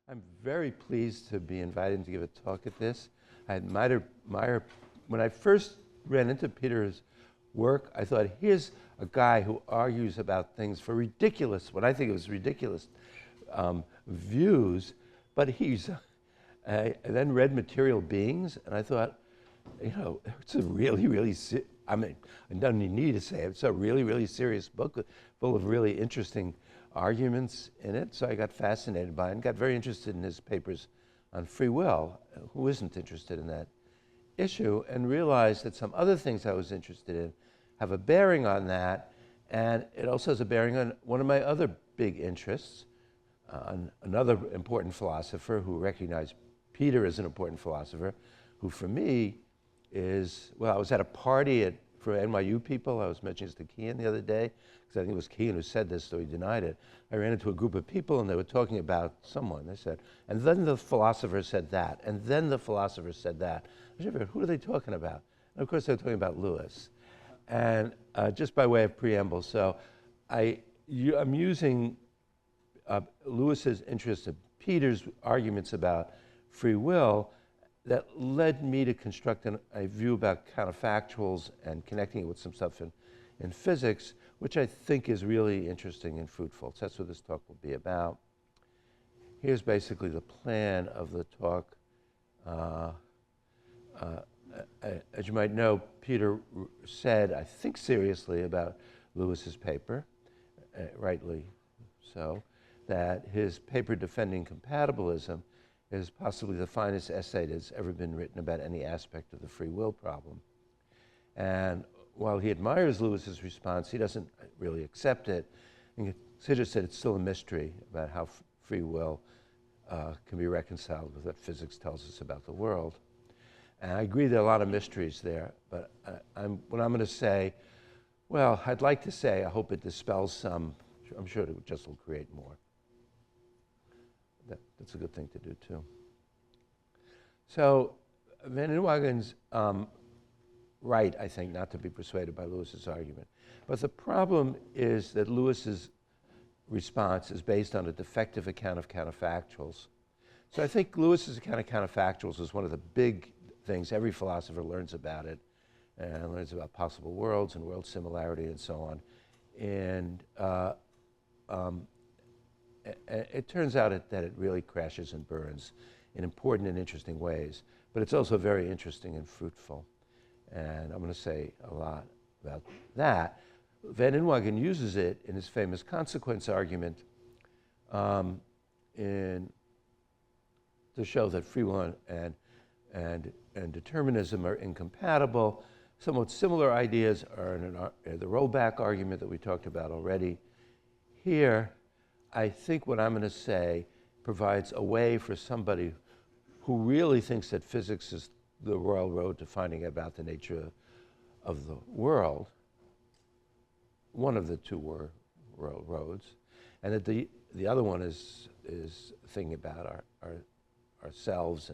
I'm very pleased to be invited to give a talk at this. I when I first ran into Peter's work, I thought, here's a guy who argues about things for ridiculous, what I think was ridiculous views, but I then read Material Beings, and I thought, it's a really, I don't even need to say it, it's a really serious book full of really interesting arguments in it. So I got fascinated by it and got very interested in his papers on free will. Who isn't interested in that issue? And realized that some other things I was interested in have a bearing on that, and it also has a bearing on one of my other big interests, another important philosopher who recognized Peter as an important philosopher, who for me is, well, I was at a party for NYU people. I was mentioning this to Kean the other day, because I think it was Kean who said this, so he denied it. I ran into a group of people, and they were talking about someone. They said, and then the philosopher said that, and then the philosopher said that. I said, who are they talking about? And of course, they were talking about Lewis. And just by way of preamble, so I'm using Lewis's interest in Peter's arguments about free will that led me to construct a view about counterfactuals and connecting it with some stuff in physics, which I think is really interesting and fruitful. So that's what this talk will be about. Here's basically the plan of the talk. As you might know, Peter said, I think seriously about Lewis's paper, rightly so, that his paper defending compatibilism is possibly the finest essay that's ever been written about any aspect of the free will problem. And while he admires Lewis's response, he doesn't really accept it. And considers that it's still a mystery about how free will can be reconciled with what physics tells us about the world. And I agree there are a lot of mysteries there, but what I'm going to say, well, I'd like to say I hope it dispels some. I'm sure it just will create more. That's a good thing to do, too. So Van Inwagen's right, I think, not to be persuaded by Lewis's argument. But the problem is that Lewis's response is based on a defective account of counterfactuals. So I think Lewis's account of counterfactuals is one of the big things every philosopher learns about it, and learns about possible worlds and world similarity and so on. And it turns out that it really crashes and burns in important and interesting ways, but it's also very interesting and fruitful. And I'm going to say a lot about that. Van Inwagen uses it in his famous consequence argument to show that free will and determinism are incompatible. Somewhat similar ideas are in the rollback argument that we talked about already. Here, I think what I'm going to say provides a way for somebody who really thinks that physics is the royal road to finding about the nature of the world, one of the two royal roads, and that the other one is thinking about ourselves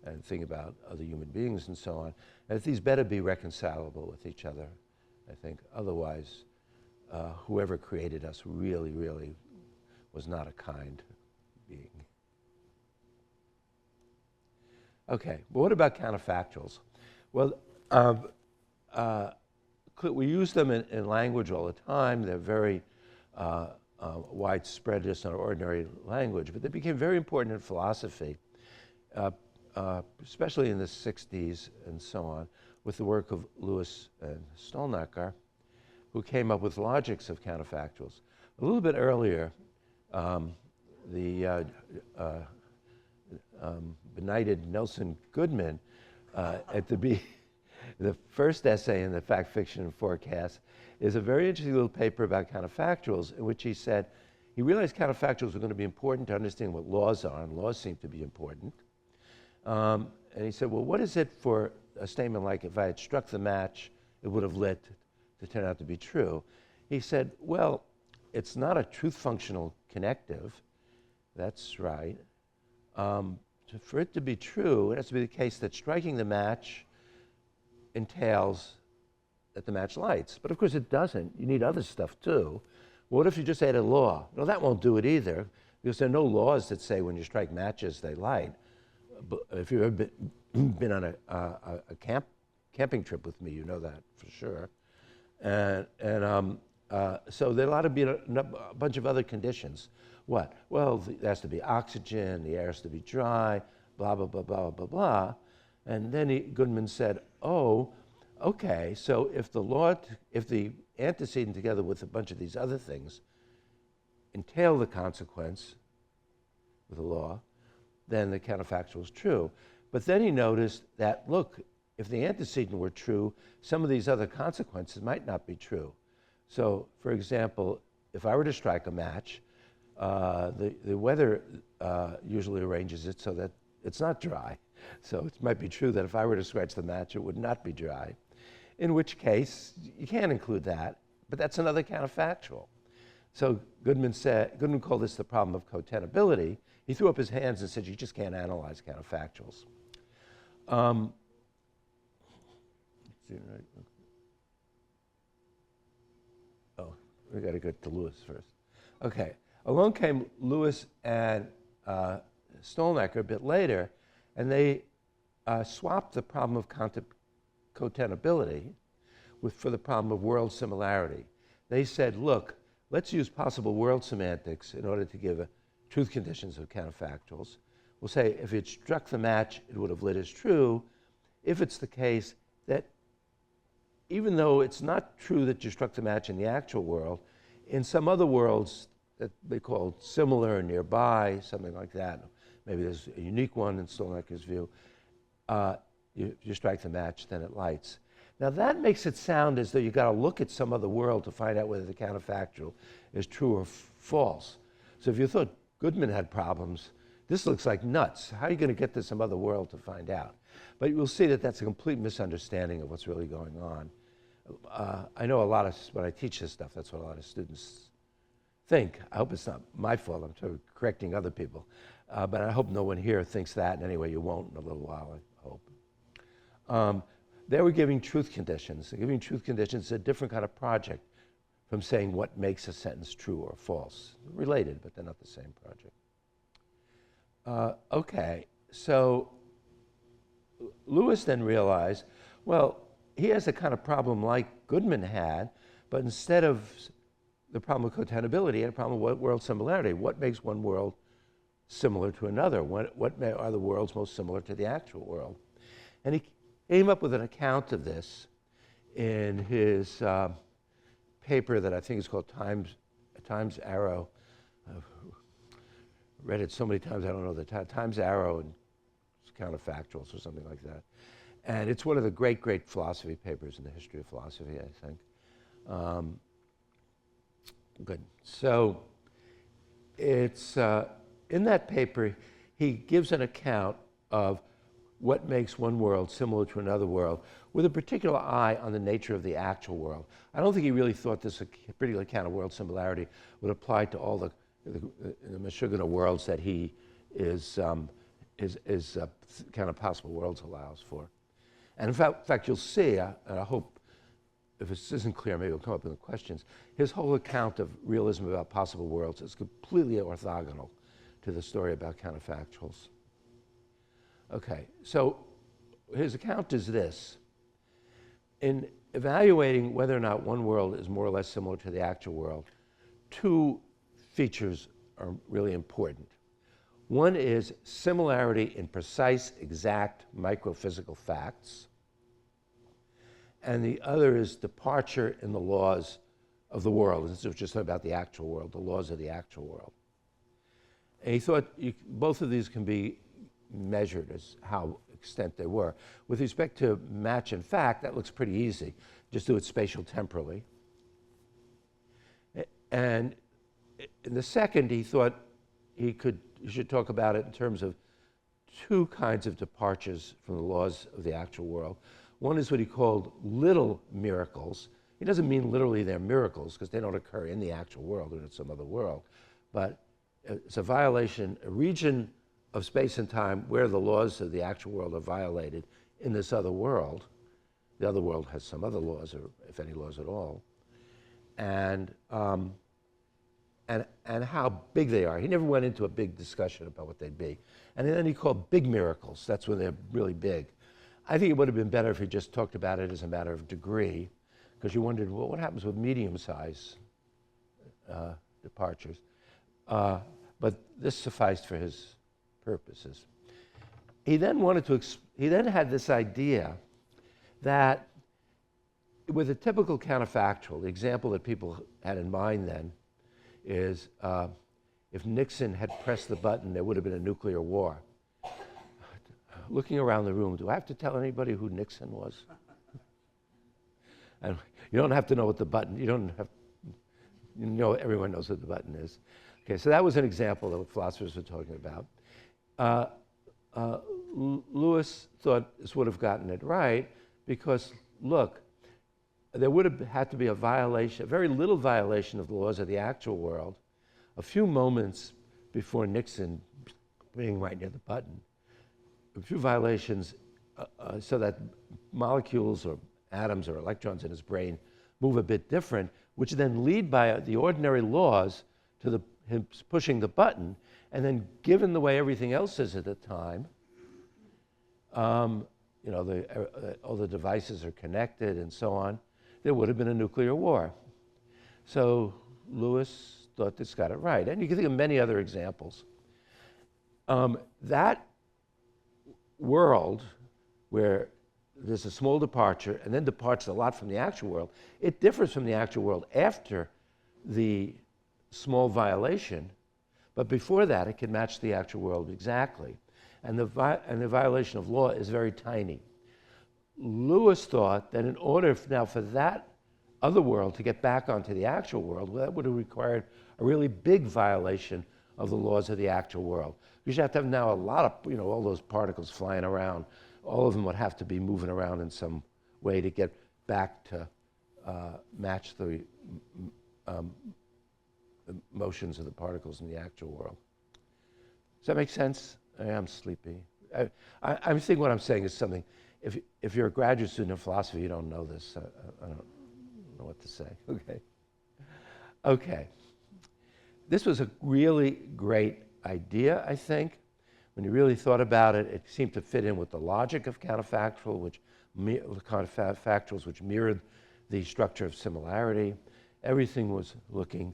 and thinking about other human beings and so on. And that these better be reconcilable with each other, I think. Otherwise, whoever created us really was not a kind being. Okay, but what about counterfactuals? Well, we use them in language all the time. They're very widespread just in our ordinary language, but they became very important in philosophy, especially in the 60s and so on, with the work of Lewis and Stolnacker, who came up with logics of counterfactuals. A little bit earlier, the benighted Nelson Goodman, the first essay in the Fact, Fiction, and Forecast is a very interesting little paper about counterfactuals, in which he said he realized counterfactuals were going to be important to understand what laws are, and laws seem to be important. And he said, well, what is it for a statement like, if I had struck the match, it would have lit to turn out to be true? He said, well, it's not a truth functional connective. That's right. For it to be true, it has to be the case that striking the match entails that the match lights. But of course it doesn't. You need other stuff too. What if you just add a law? No, that won't do it either. because there are no laws that say when you strike matches, they light. But if you've ever been on a camping trip with me, you know that for sure. So there ought to be a bunch of other conditions. What? Well, there has to be oxygen, the air has to be dry, blah, blah, blah, blah, blah, blah. And then Goodman said, oh, okay, so if the antecedent together with a bunch of these other things entail the consequence with the law, then the counterfactual is true. But then he noticed that, look, if the antecedent were true, some of these other consequences might not be true. So, for example, if I were to strike a match, the weather usually arranges it so that it's not dry. So it might be true that if I were to scratch the match, it would not be dry. In which case, you can't include that, but that's another counterfactual. So Goodman called this the problem of cotenability. He threw up his hands and said, you just can't analyze counterfactuals. Oh, we got to get to Lewis first. Okay, along came Lewis and Stolnaker a bit later, and they swapped the problem of cotenability for the problem of world similarity. They said, look, let's use possible world semantics in order to give truth conditions of counterfactuals. We'll say if it struck the match, it would have lit as true, if it's the case that even though it's not true that you struck the match in the actual world, in some other worlds that they call similar or nearby, something like that, maybe there's a unique one in Stolnaker's view, you strike the match, then it lights. Now that makes it sound as though you've got to look at some other world to find out whether the counterfactual is true or false. So if you thought Goodman had problems, this looks like nuts. How are you going to get to some other world to find out? But you'll see that that's a complete misunderstanding of what's really going on. I know when I teach this stuff, that's what a lot of students think. I hope it's not my fault. I'm sort of correcting other people. But I hope no one here thinks that, and anyway, you won't in a little while, I hope. They were giving truth conditions. Giving truth conditions is a different kind of project from saying what makes a sentence true or false. Related, but they're not the same project. Okay, so Lewis then realized, well, he has a kind of problem like Goodman had, but instead of the problem of cotenability, he had a problem with world similarity. What makes one world similar to another? What are the worlds most similar to the actual world? And he came up with an account of this in his paper that I think is called Times Arrow. I've read it so many times, I don't know the Times Arrow and Counterfactuals or something like that. And it's one of the great, great philosophy papers in the history of philosophy, I think. Good. So it's in that paper, he gives an account of what makes one world similar to another world, with a particular eye on the nature of the actual world. I don't think he really thought this particular account of world similarity would apply to all the Meshuggah worlds that he is kind of possible worlds allows for. And in fact you'll see, and I hope if this isn't clear, maybe it'll come up in the questions, his whole account of realism about possible worlds is completely orthogonal to the story about counterfactuals. Okay, so his account is this. In evaluating whether or not one world is more or less similar to the actual world, two features are really important. One is similarity in precise, exact microphysical facts, and the other is departure in the laws of the world. This is just about the actual world, the laws of the actual world. And he thought both of these can be measured as how extent they were. With respect to match and fact, that looks pretty easy. Just do it spatial temporally. And in the second, he thought he should talk about it in terms of two kinds of departures from the laws of the actual world. One is what he called little miracles. He doesn't mean literally they're miracles, because they don't occur in the actual world or in some other world. But it's a violation, a region of space and time where the laws of the actual world are violated in this other world. The other world has some other laws, or if any laws at all. And and how big they are. He never went into a big discussion about what they'd be. And then he called big miracles. That's when they're really big. I think it would have been better if he just talked about it as a matter of degree, because you wondered, well, what happens with medium-sized departures? But this sufficed for his purposes. He then had this idea that with a typical counterfactual, the example that people had in mind then is if Nixon had pressed the button, there would have been a nuclear war. Looking around the room, do I have to tell anybody who Nixon was? And you don't have to know what the button, everyone knows what the button is. Okay, so that was an example of what philosophers were talking about. Lewis thought this would have gotten it right because, look, there would have had to be a violation, a very little violation of the laws of the actual world, a few moments before Nixon being right near the button, a few violations so that molecules or atoms or electrons in his brain move a bit different, which then lead by the ordinary laws to him pushing the button, and then given the way everything else is at the time, all the devices are connected and so on, there would have been a nuclear war. So Lewis thought this got it right. And you can think of many other examples. That world where there's a small departure and then departs a lot from the actual world, it differs from the actual world after the small violation, but before that it can match the actual world exactly. And the violation of law is very tiny. Lewis thought that in order now for that other world to get back onto the actual world, well, that would have required a really big violation of the laws of the actual world. You should have to have now a lot of, all those particles flying around. All of them would have to be moving around in some way to get back to match the motions of the particles in the actual world. Does that make sense? I am sleepy. I think what I'm saying is something, if you're a graduate student in philosophy, you don't know this. I don't know what to say. Okay. This was a really great idea, I think. When you really thought about it, it seemed to fit in with the logic of counterfactuals, which mirrored the structure of similarity. Everything was looking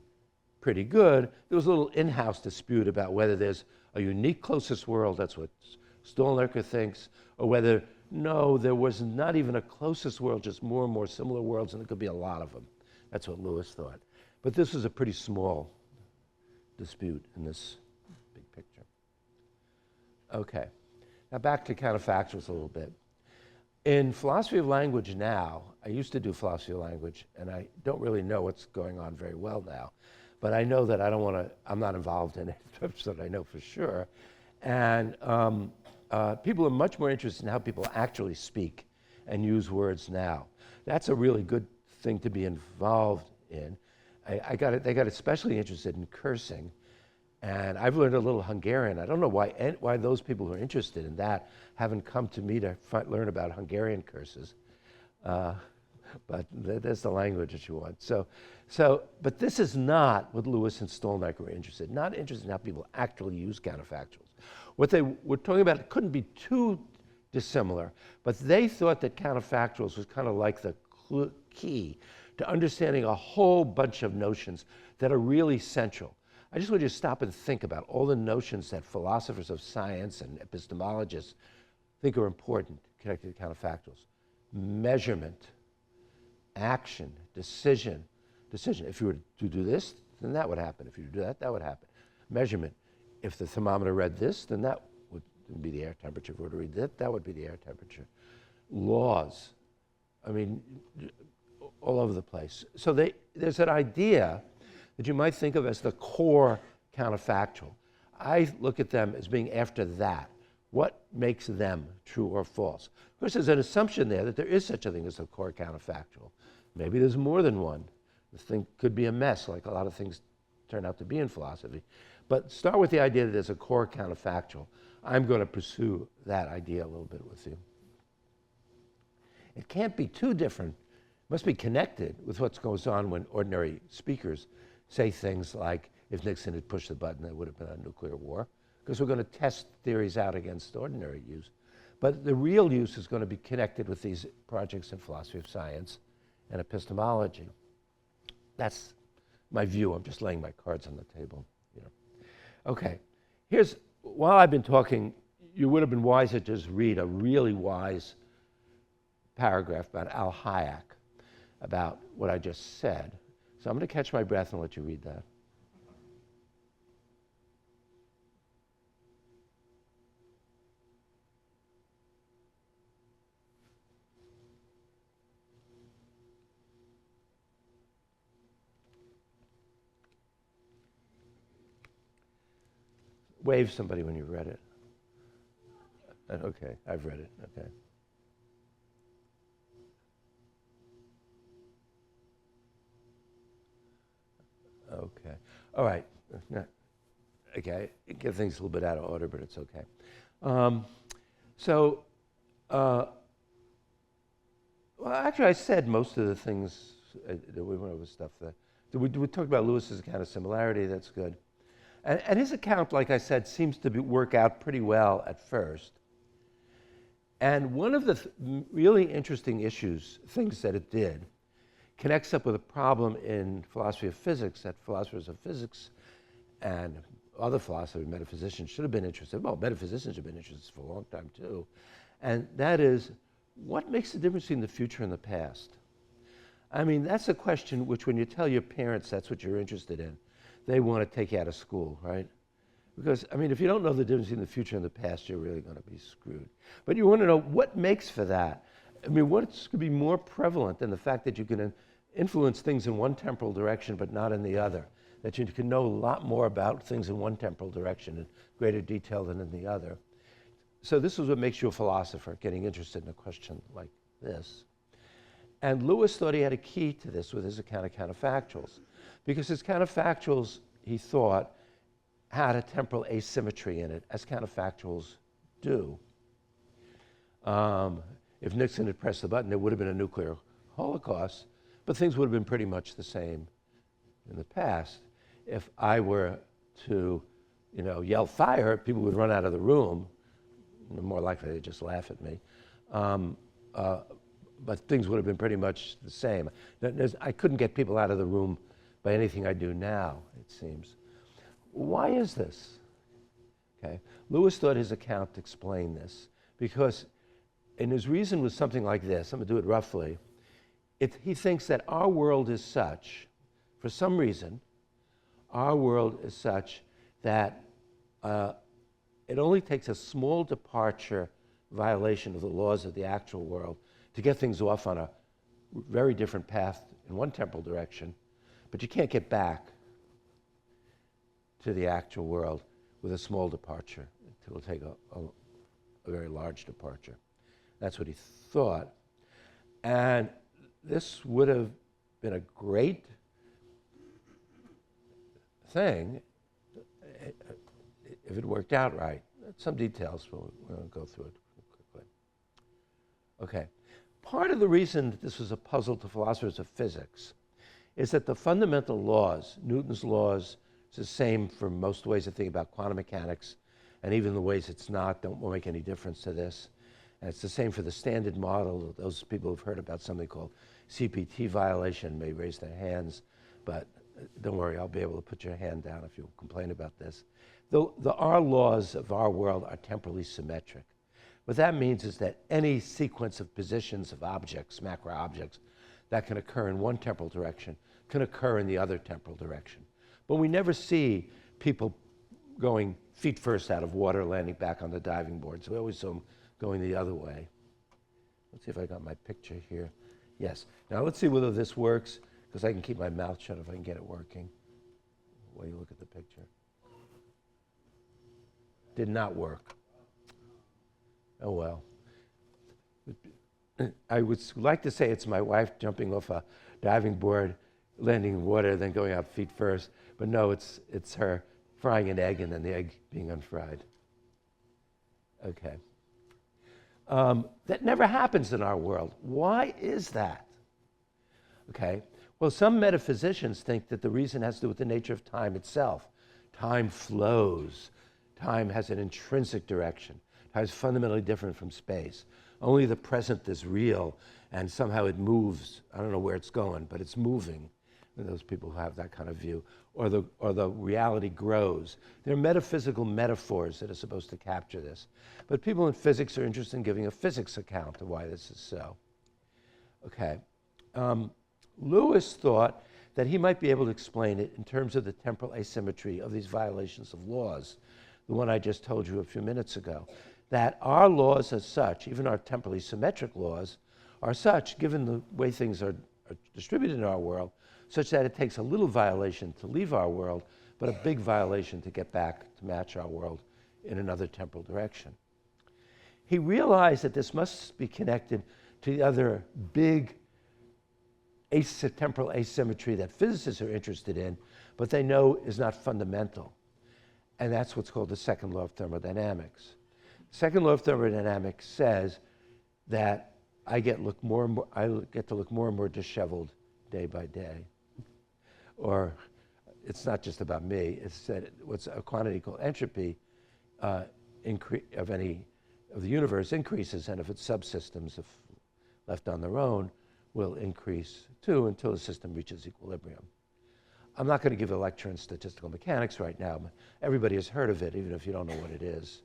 pretty good. There was a little in-house dispute about whether there's a unique closest world, that's what Stolnecker thinks, or whether, no, there was not even a closest world, just more and more similar worlds, and there could be a lot of them. That's what Lewis thought. But this was a pretty small dispute in this big picture. Okay, now back to counterfactuals a little bit. In philosophy of language now, I used to do philosophy of language, and I don't really know what's going on very well now, but I know that I'm not involved in it, so that I know for sure. And people are much more interested in how people actually speak and use words now. That's a really good thing to be involved in. They got especially interested in cursing, and I've learned a little Hungarian. I don't know why those people who are interested in that haven't come to me to learn about Hungarian curses, but that's the language that you want. But this is not what Lewis and Stolnecker were interested in. Not interested in how people actually use counterfactuals. What they were talking about couldn't be too dissimilar, but they thought that counterfactuals was kind of like the key to understanding a whole bunch of notions that are really central. I just want you to stop and think about all the notions that philosophers of science and epistemologists think are important connected to counterfactuals. Measurement, action, decision. If you were to do this, then that would happen. If you were to do that, that would happen. Measurement. If the thermometer read this, then that would be the air temperature. If it were to read that, that would be the air temperature. Laws. I mean, all over the place. So there's an idea that you might think of as the core counterfactual. I look at them as being after that. What makes them true or false? Of course, there's an assumption there that there is such a thing as a core counterfactual. Maybe there's more than one. This thing could be a mess, like a lot of things turn out to be in philosophy. But start with the idea that there's a core counterfactual. I'm going to pursue that idea a little bit with you. It can't be too different. It must be connected with what goes on when ordinary speakers say things like, if Nixon had pushed the button, there would have been a nuclear war, because we're going to test theories out against ordinary use. But the real use is going to be connected with these projects in philosophy of science and epistemology. That's my view. I'm just laying my cards on the table. Okay, while I've been talking, you would have been wiser to just read a really wise paragraph about Al Hayek, about what I just said. So I'm going to catch my breath and let you read that. Wave somebody when you've read it. Okay, I've read it. Okay. Okay. All right. Okay. Get things a little bit out of order, but it's okay. Well, actually, I said most of the things that we went over stuff that we talked about Lewis's account of similarity. That's good. And his account, like I said, seems to work out pretty well at first. And one of the really interesting things that it did, connects up with a problem in philosophy of physics that philosophers of physics and other philosophers, metaphysicians, should have been interested. Well, metaphysicians have been interested for a long time too. And that is, what makes the difference between the future and the past? I mean, that's a question which when you tell your parents that's what you're interested in, they want to take you out of school, right? Because, I mean, if you don't know the difference between the future and the past, you're really going to be screwed. But you want to know what makes for that. I mean, what's going to be more prevalent than the fact that you can influence things in one temporal direction but not in the other? That you can know a lot more about things in one temporal direction in greater detail than in the other. So this is what makes you a philosopher, getting interested in a question like this. And Lewis thought he had a key to this with his account of counterfactuals. Because his counterfactuals, he thought, had a temporal asymmetry in it, as counterfactuals do. If Nixon had pressed the button, there would have been a nuclear holocaust, but things would have been pretty much the same in the past. If I were to, yell fire, people would run out of the room. More likely they'd just laugh at me. But things would have been pretty much the same. I couldn't get people out of the room by anything I do now, it seems. Why is this? Okay. Lewis thought his account explained this because, and his reason was something like this. I'm going to do it roughly. He thinks that our world is such, for some reason, our world is such that it only takes a small departure violation of the laws of the actual world to get things off on a very different path in one temporal direction, but you can't get back to the actual world with a small departure. It'll take a very large departure. That's what he thought. And this would have been a great thing if it worked out right. Some details, but we'll go through it quickly. Okay. Part of the reason that this was a puzzle to philosophers of physics is that the fundamental laws, Newton's laws, it's the same for most ways of thinking about quantum mechanics, and even the ways it's not won't make any difference to this. And it's the same for the standard model. Those people who've heard about something called CPT violation may raise their hands, but don't worry, I'll be able to put your hand down if you complain about this. Our laws of our world are temporally symmetric. What that means is that any sequence of positions of objects, macro objects, that can occur in one temporal direction can occur in the other temporal direction. But we never see people going feet first out of water, landing back on the diving board. So we always saw them going the other way. Let's see if I got my picture here. Yes. Now let's see whether this works, because I can keep my mouth shut if I can get it working while you look at the picture. Did not work. Oh well. I would like to say it's my wife jumping off a diving board, landing in water, then going out feet first. But no, it's her frying an egg and then the egg being unfried. Okay. That never happens in our world. Why is that? Okay. Well, some metaphysicians think that the reason has to do with the nature of time itself. Time flows. Time has an intrinsic direction. Time is fundamentally different from space. Only the present is real, and somehow it moves. I don't know where it's going, but it's moving. And those people who have that kind of view. Or the reality grows. There are metaphysical metaphors that are supposed to capture this. But people in physics are interested in giving a physics account of why this is so. Okay. Lewis thought that he might be able to explain it in terms of the temporal asymmetry of these violations of laws, the one I just told you a few minutes ago, that our laws as such, even our temporally symmetric laws, are such, given the way things are distributed in our world, such that it takes a little violation to leave our world, but a big violation to get back to match our world in another temporal direction. He realized that this must be connected to the other big temporal asymmetry that physicists are interested in, but they know is not fundamental. And that's what's called the second law of thermodynamics. The second law of thermodynamics says that I get to look more and more disheveled day by day. Or it's not just about me, it's that what's a quantity called entropy of the universe increases, and if it's subsystems, if left on their own, will increase too until the system reaches equilibrium. I'm not going to give a lecture in statistical mechanics right now, but everybody has heard of it, even if you don't know what it is.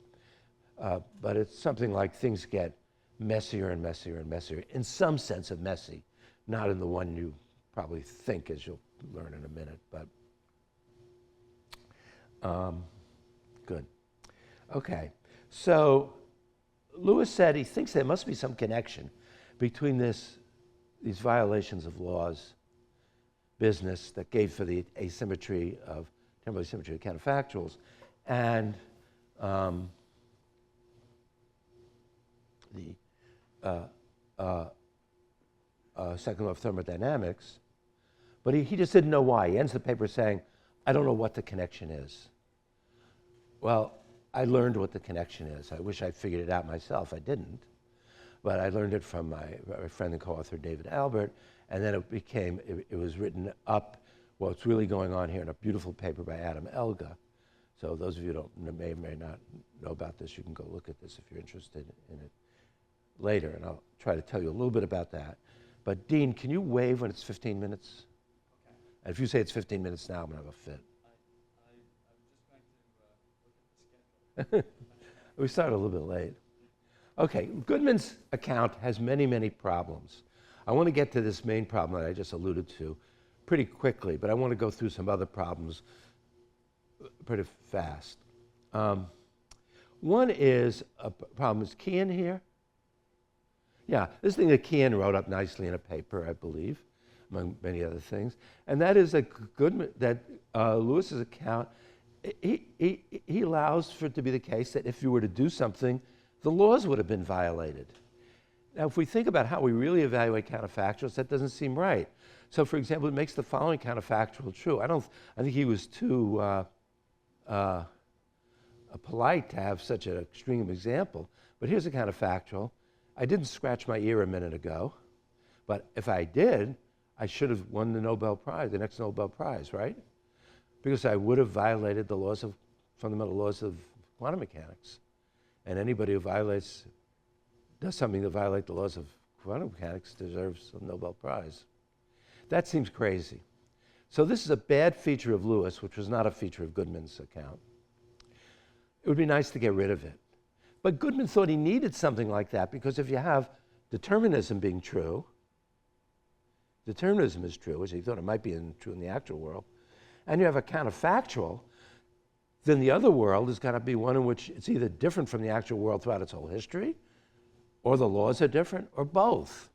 But it's something like things get messier and messier and messier, in some sense of messy, not in the one you probably think, as you'll learn in a minute, but good. Okay, so Lewis said he thinks there must be some connection between these violations of laws business that gave for the asymmetry of temporal asymmetry of counterfactuals and the second law of thermodynamics, but he just didn't know why. He ends the paper saying, I don't know what the connection is. Well, I learned what the connection is. I wish I'd figured it out myself. I didn't. But I learned it from my friend and co-author David Albert, and then it was written up, what's really going on here in a beautiful paper by Adam Elga. So those of you who may or may not know about this, you can go look at this if you're interested in it later, and I'll try to tell you a little bit about that. But Dean, can you wave when it's 15 minutes? Okay. And if you say it's 15 minutes now, I'm going to have a fit. I was just going to look at the schedule. We started a little bit late. Okay, Goodman's account has many, many problems. I want to get to this main problem that I just alluded to pretty quickly, but I want to go through some other problems pretty fast. One is a problem. Is Kean here? Yeah, this thing that Kean wrote up nicely in a paper, I believe, among many other things, and that is that Lewis's account, he allows for it to be the case that if you were to do something, the laws would have been violated. Now, if we think about how we really evaluate counterfactuals, that doesn't seem right. So, for example, it makes the following counterfactual true. I think he was too polite to have such an extreme example, but here's a counterfactual. I didn't scratch my ear a minute ago, but if I did, I should have won the Nobel Prize, the next Nobel Prize, right? Because I would have violated the fundamental laws of quantum mechanics. And anybody who does something to violate the laws of quantum mechanics deserves a Nobel Prize. That seems crazy. So this is a bad feature of Lewis, which was not a feature of Goodman's account. It would be nice to get rid of it. But Goodman thought he needed something like that because if you have determinism being true, determinism is true, which he thought it might be true in the actual world, and you have a counterfactual, then the other world is going to be one in which it's either different from the actual world throughout its whole history, or the laws are different, or both.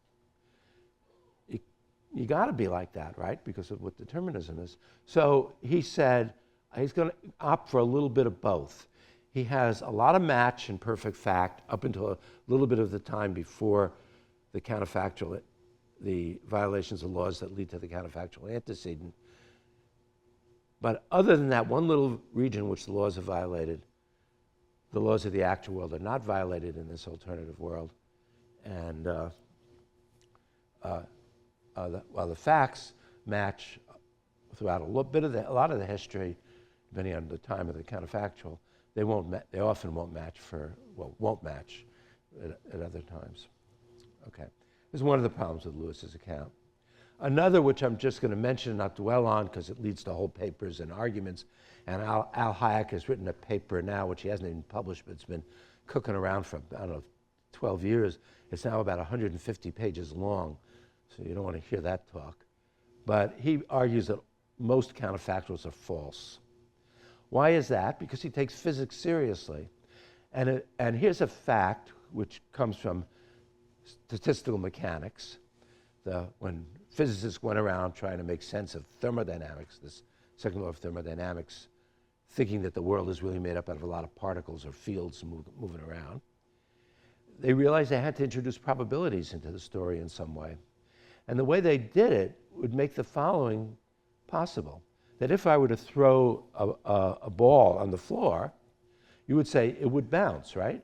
You got to be like that, right? Because of what determinism is. So he said he's going to opt for a little bit of both. He has a lot of match and perfect fact up until a little bit of the time before the counterfactual, the violations of laws that lead to the counterfactual antecedent. But other than that one little region which the laws are violated, the laws of the actual world are not violated in this alternative world. And while the facts match throughout a lot of the history, depending on the time of the counterfactual. They often won't match at other times. Okay, this is one of the problems with Lewis's account. Another, which I'm just going to mention and not dwell on because it leads to whole papers and arguments, and Al Hayek has written a paper now, which he hasn't even published, but it's been cooking around for, 12 years. It's now about 150 pages long, so you don't want to hear that talk. But he argues that most counterfactuals are false. Why is that? Because he takes physics seriously. And here's a fact which comes from statistical mechanics. When physicists went around trying to make sense of thermodynamics, this second law of thermodynamics, thinking that the world is really made up out of a lot of particles or fields moving around, they realized they had to introduce probabilities into the story in some way. And the way they did it would make the following possible. That if I were to throw a ball on the floor, you would say it would bounce, right?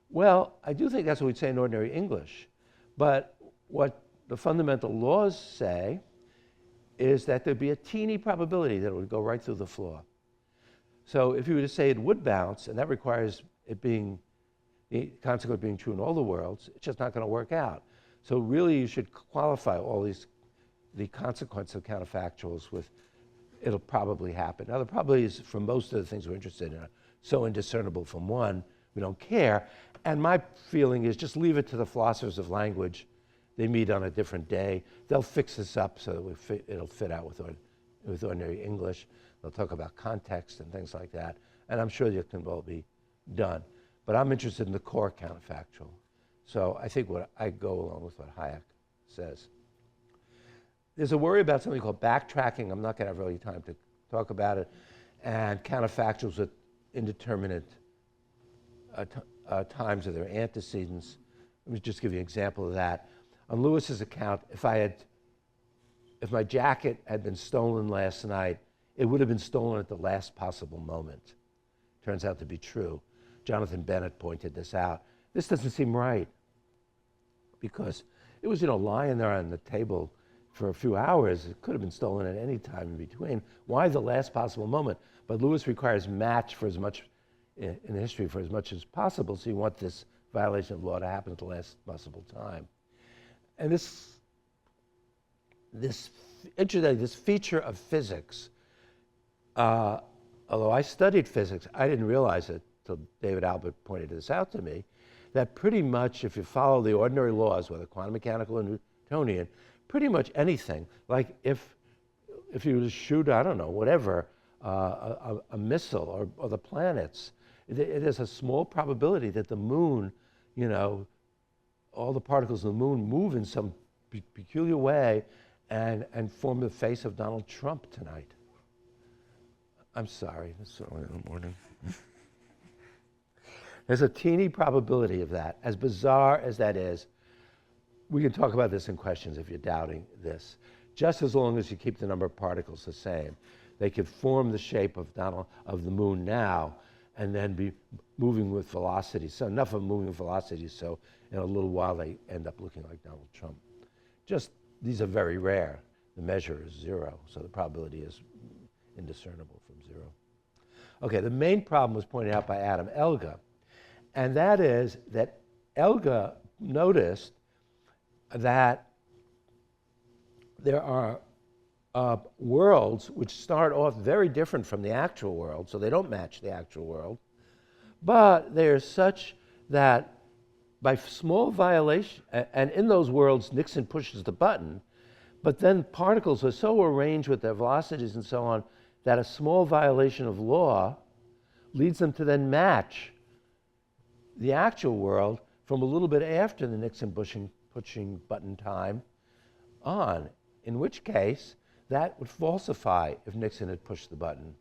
Well, I do think that's what we'd say in ordinary English. But what the fundamental laws say is that there'd be a teeny probability that it would go right through the floor. So if you were to say it would bounce, and that requires it being, the consequence being true in all the worlds, it's just not going to work out. So really you should qualify the consequence of counterfactuals with it'll probably happen. Now the probabilities for most of the things we're interested in are so indiscernible from one, we don't care. And my feeling is just leave it to the philosophers of language. They meet on a different day. They'll fix this up so that it'll fit out with ordinary English. They'll talk about context and things like that. And I'm sure it can all be done. But I'm interested in the core counterfactual. So I think I go along with what Hayek says. There's a worry about something called backtracking. I'm not going to have really time to talk about it. And counterfactuals with indeterminate times of their antecedents. Let me just give you an example of that. On Lewis's account, if my jacket had been stolen last night, it would have been stolen at the last possible moment. Turns out to be true. Jonathan Bennett pointed this out. This doesn't seem right because it was, lying there on the table for a few hours. It could have been stolen at any time in between. Why the last possible moment? But Lewis requires match for as much in history for as much as possible, so you want this violation of law to happen at the last possible time. And this feature of physics, although I studied physics, I didn't realize it till David Albert pointed this out to me, that pretty much if you follow the ordinary laws, whether quantum mechanical or Newtonian, pretty much anything, like if you were to shoot, I don't know, whatever, a missile or the planets, it is a small probability that the moon, all the particles of the moon move in some peculiar way and form the face of Donald Trump tonight. I'm sorry, it's early in the morning. There's a teeny probability of that. As bizarre as that is, we can talk about this in questions if you're doubting this. Just as long as you keep the number of particles the same, they could form the shape of the moon now and then be moving with velocity. So enough of moving velocity so in a little while they end up looking like Donald Trump. Just, these are very rare. The measure is 0, so the probability is indiscernible from 0. Okay, the main problem was pointed out by Adam Elga, and that is that Elga noticed that there are worlds which start off very different from the actual world, so they don't match the actual world, but they're such that by small violation, and in those worlds Nixon pushes the button, but then particles are so arranged with their velocities and so on that a small violation of law leads them to then match the actual world from a little bit after the Nixon pushing button time on, in which case that would falsify if Nixon had pushed the button.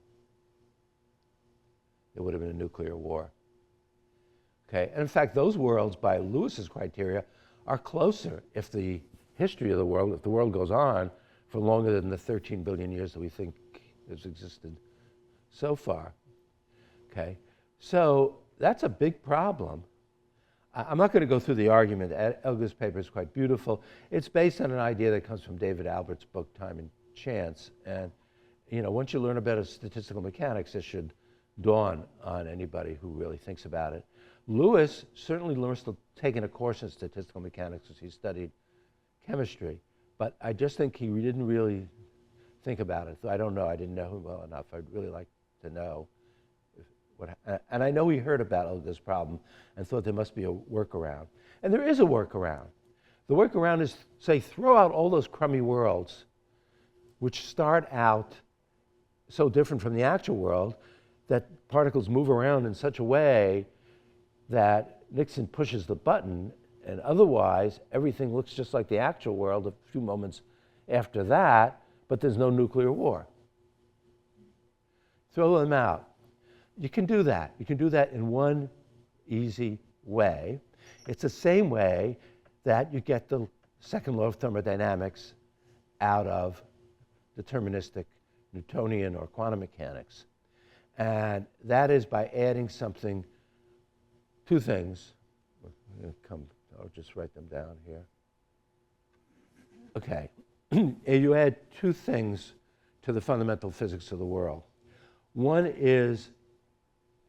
There would have been a nuclear war. Okay, and in fact, those worlds, by Lewis's criteria, are closer if the history of the world, if the world goes on for longer than the 13 billion years that we think has existed so far. Okay, so that's a big problem. I'm not going to go through the argument. Elga's paper is quite beautiful. It's based on an idea that comes from David Albert's book, Time and chance. And once you learn about statistical mechanics, it should dawn on anybody who really thinks about it. Lewis certainly learns to taking a course in statistical mechanics as he studied chemistry, but I just think he didn't really think about it. So I don't know. I didn't know him well enough. I'd really like to know and I know he heard about this problem and thought there must be a workaround. And there is a workaround. The workaround is, say, throw out all those crummy worlds which start out so different from the actual world that particles move around in such a way that Nixon pushes the button, and otherwise everything looks just like the actual world a few moments after that, but there's no nuclear war. Throw them out. You can do that. You can do that in one easy way. It's the same way that you get the second law of thermodynamics out of deterministic Newtonian or quantum mechanics. And that is by adding two things. I'll just write them down here. Okay. You add two things to the fundamental physics of the world. One is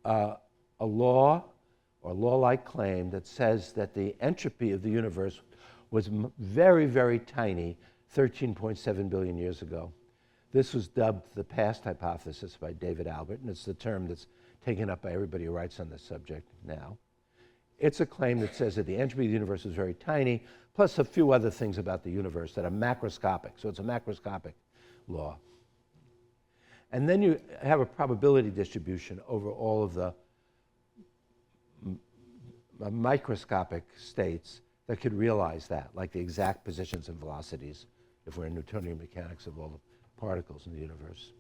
a law or law-like claim that says that the entropy of the universe was very, very tiny 13.7 billion years ago. This was dubbed the past hypothesis by David Albert, and it's the term that's taken up by everybody who writes on this subject now. It's a claim that says that the entropy of the universe is very tiny, plus a few other things about the universe that are macroscopic. So it's a macroscopic law. And then you have a probability distribution over all of the microscopic states that could realize that, like the exact positions and velocities, if we're in Newtonian mechanics, of all the particles in the universe.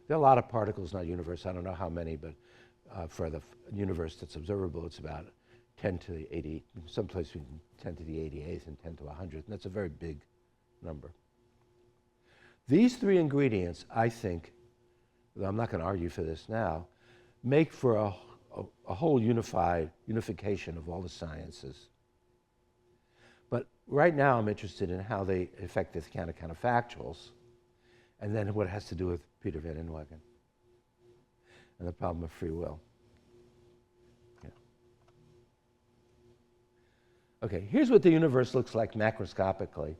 There are a lot of particles in our universe. I don't know how many, but for the universe that's observable, it's about 10 to the 80, someplace between 10 to the 88th and 10 to 100th, and that's a very big number. These three ingredients, I think, though I'm not going to argue for this now, make for a whole unification of all the sciences. But right now I'm interested in how they affect the account of counterfactuals, and then what it has to do with Peter van Inwagen and the problem of free will. Yeah. Okay, here's what the universe looks like macroscopically,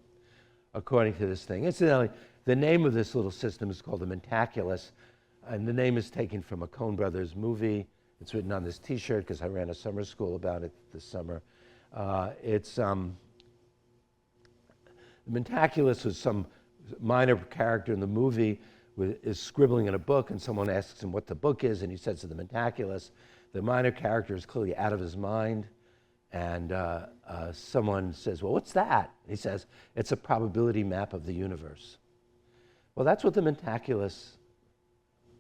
according to this thing. Incidentally, the name of this little system is called the Mentaculus, and the name is taken from a Coen Brothers movie. It's written on this T-shirt because I ran a summer school about it this summer. The Mentaculus was some minor character in the movie is scribbling in a book, and someone asks him what the book is, and he says to the Mentaculus. The minor character is clearly out of his mind, and someone says, well, what's that? He says, it's a probability map of the universe. Well, that's what the Mentaculus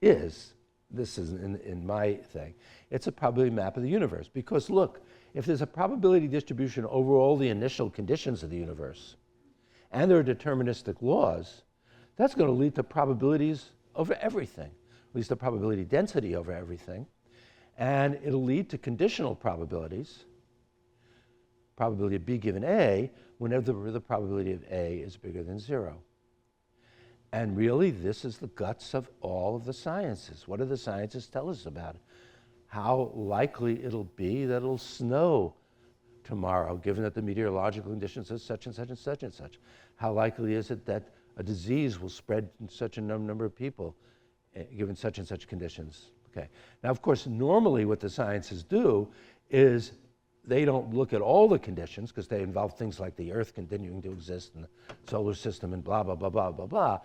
is. This is in my thing. It's a probability map of the universe, because look, if there's a probability distribution over all the initial conditions of the universe, and there are deterministic laws, that's going to lead to probabilities over everything, at least the probability density over everything, and it'll lead to conditional probabilities, probability of B given A, whenever the probability of A is bigger than 0. And really, this is the guts of all of the sciences. What do the sciences tell us about it? How likely it'll be that it'll snow tomorrow, given that the meteorological conditions are such and such and such and such. How likely is it that a disease will spread in such a number of people, given such and such conditions? Okay. Now, of course, normally what the sciences do is they don't look at all the conditions because they involve things like the Earth continuing to exist and the solar system and blah, blah, blah, blah, blah, blah.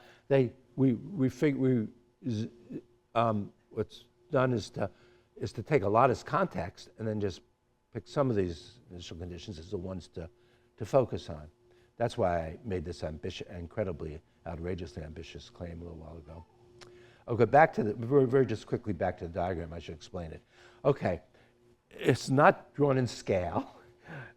What's done is to take a lot as context and then just pick some of these initial conditions as the ones to focus on. That's why I made this incredibly, outrageously ambitious claim a little while ago. Okay, very just quickly back to the diagram. I should explain it. Okay. It's not drawn in scale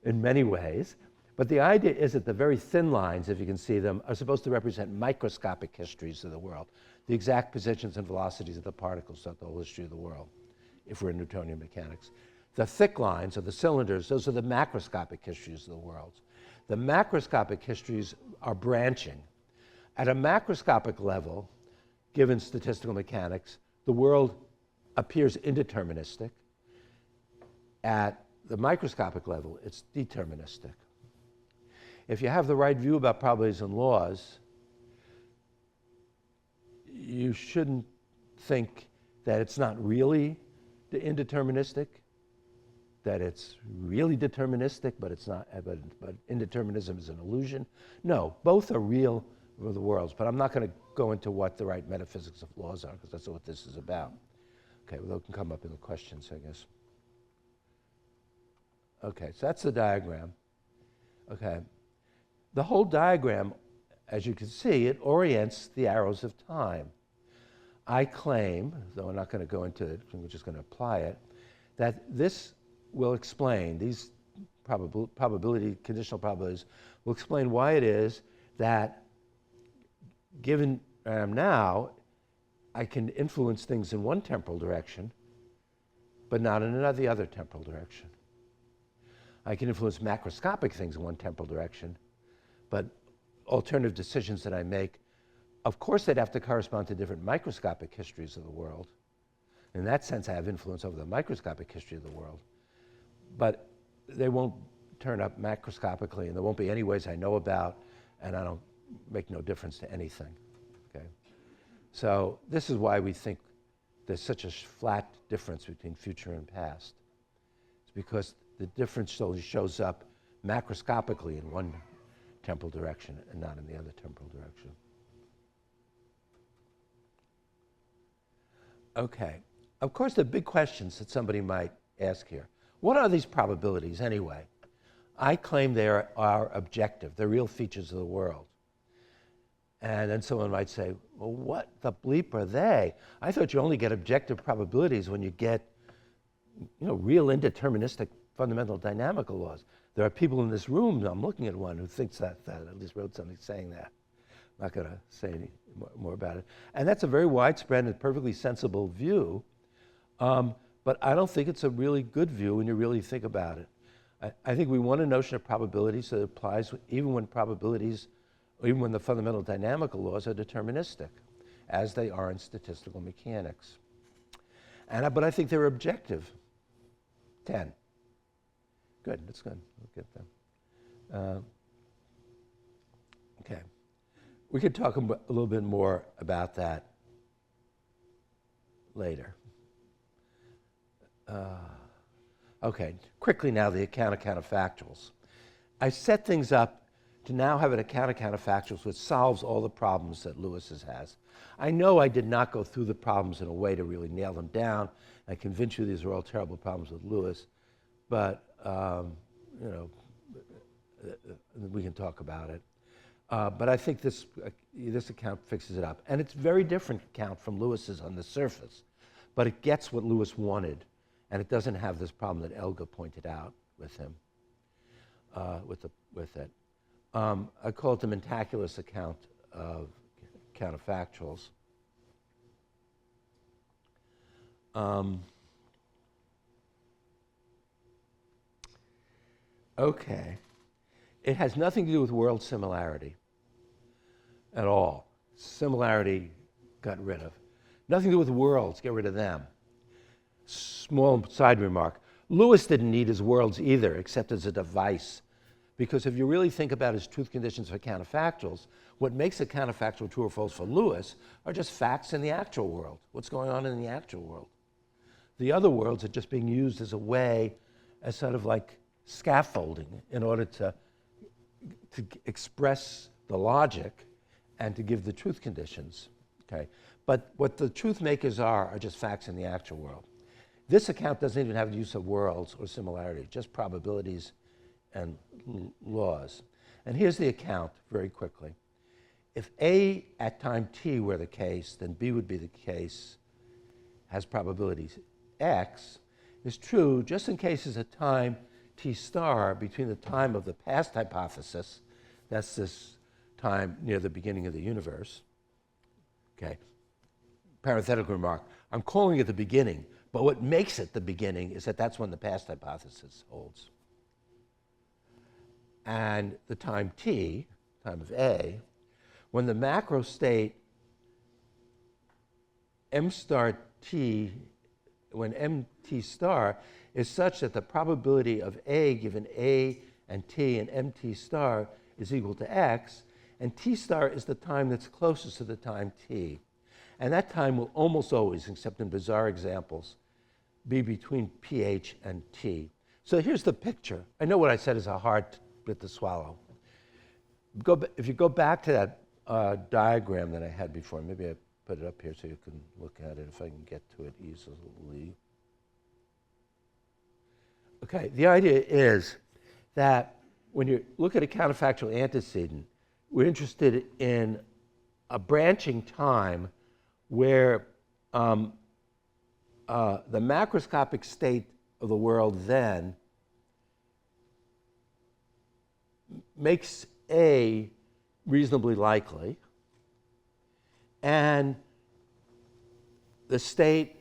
in many ways, but the idea is that the very thin lines, if you can see them, are supposed to represent microscopic histories of the world, the exact positions and velocities of the particles throughout the whole history of the world, if we're in Newtonian mechanics. The thick lines, or the cylinders, those are the macroscopic histories of the world. The macroscopic histories are branching. At a macroscopic level, given statistical mechanics, the world appears indeterministic. At the microscopic level, it's deterministic. If you have the right view about probabilities and laws, you shouldn't think that it's not really indeterministic, that it's really deterministic, but it's not. But indeterminism is an illusion. No, both are real for the worlds. But I'm not going to go into what the right metaphysics of laws are, because that's what this is about. Okay, well, those can come up in the questions, I guess. Okay, so that's the diagram. Okay, the whole diagram, as you can see, it orients the arrows of time. I claim, though I'm not going to go into it, I'm just going to apply it, that this will explain, these probability, conditional probabilities, will explain why it is that, given I am now, I can influence things in one temporal direction, but not in the other temporal direction. I can influence macroscopic things in one temporal direction, but alternative decisions that I make, of course, they'd have to correspond to different microscopic histories of the world. In that sense, I have influence over the microscopic history of the world. But they won't turn up macroscopically, and there won't be any ways I know about, and I don't make no difference to anything. Okay? So this is why we think there's such a flat difference between future and past. It's because the difference only shows up macroscopically in one temporal direction and not in the other temporal direction. Okay. Of course, the big questions that somebody might ask here. What are these probabilities anyway? I claim they are objective. They're real features of the world. And then someone might say, well, what the bleep are they? I thought you only get objective probabilities when you get, real indeterministic fundamental dynamical laws. There are people in this room, I'm looking at one, who thinks that at least wrote something saying that. I'm not going to say any more about it. And that's a very widespread and perfectly sensible view, but I don't think it's a really good view when you really think about it. I think we want a notion of probabilities that applies even when probabilities, or even when the fundamental dynamical laws are deterministic, as they are in statistical mechanics. But I think they're objective. 10. Good, that's good. We'll get them. Okay. We could talk a little bit more about that later. Okay, quickly now, the account of counterfactuals. I set things up to now have an account of counterfactuals which solves all the problems that Lewis's has. I know I did not go through the problems in a way to really nail them down. I convince you these are all terrible problems with Lewis, but we can talk about it. But I think this account fixes it up. And it's a very different account from Lewis's on the surface, but it gets what Lewis wanted, and it doesn't have this problem that Elga pointed out with him, with it. I call it the Mentaculous account of counterfactuals. Okay. It has nothing to do with world similarity at all. Similarity got rid of. Nothing to do with worlds, get rid of them. Small side remark. Lewis didn't need his worlds either, except as a device. Because if you really think about his truth conditions for counterfactuals, what makes a counterfactual true or false for Lewis are just facts in the actual world. What's going on in the actual world? The other worlds are just being used as a way, as sort of like scaffolding in order to express the logic and to give the truth conditions. Okay? But what the truth makers are just facts in the actual world. This account doesn't even have the use of worlds or similarity, just probabilities and laws. And here's the account very quickly. If A at time t were the case, then B would be the case, has probabilities X, is true just in cases at time t star between the time of the past hypothesis, that's this time near the beginning of the universe. Okay. Parenthetical remark, I'm calling it the beginning, but what makes it the beginning is that that's when the past hypothesis holds. And the time t, time of A, when the macro state m star t, when mt star is such that the probability of A given A and T and mt star is equal to x, and T star is the time that's closest to the time T. And that time will almost always, except in bizarre examples, be between pH and T. So here's the picture. I know what I said is a hard bit to swallow. If you go back to that diagram that I had before, maybe I put it up here so you can look at it if I can get to it easily. Okay, the idea is that when you look at a counterfactual antecedent, we're interested in a branching time where the macroscopic state of the world then makes A reasonably likely, and the state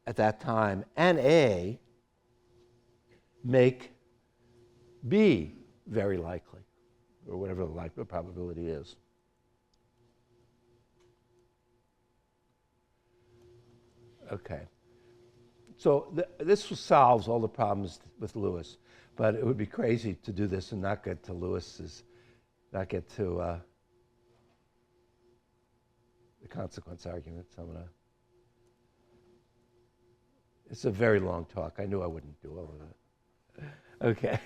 at that time and A make B very likely, or whatever the probability is. Okay. So this solves all the problems with Lewis, but it would be crazy to do this and not get to not get to the consequence argument. So it's a very long talk. I knew I wouldn't do all of that. Okay.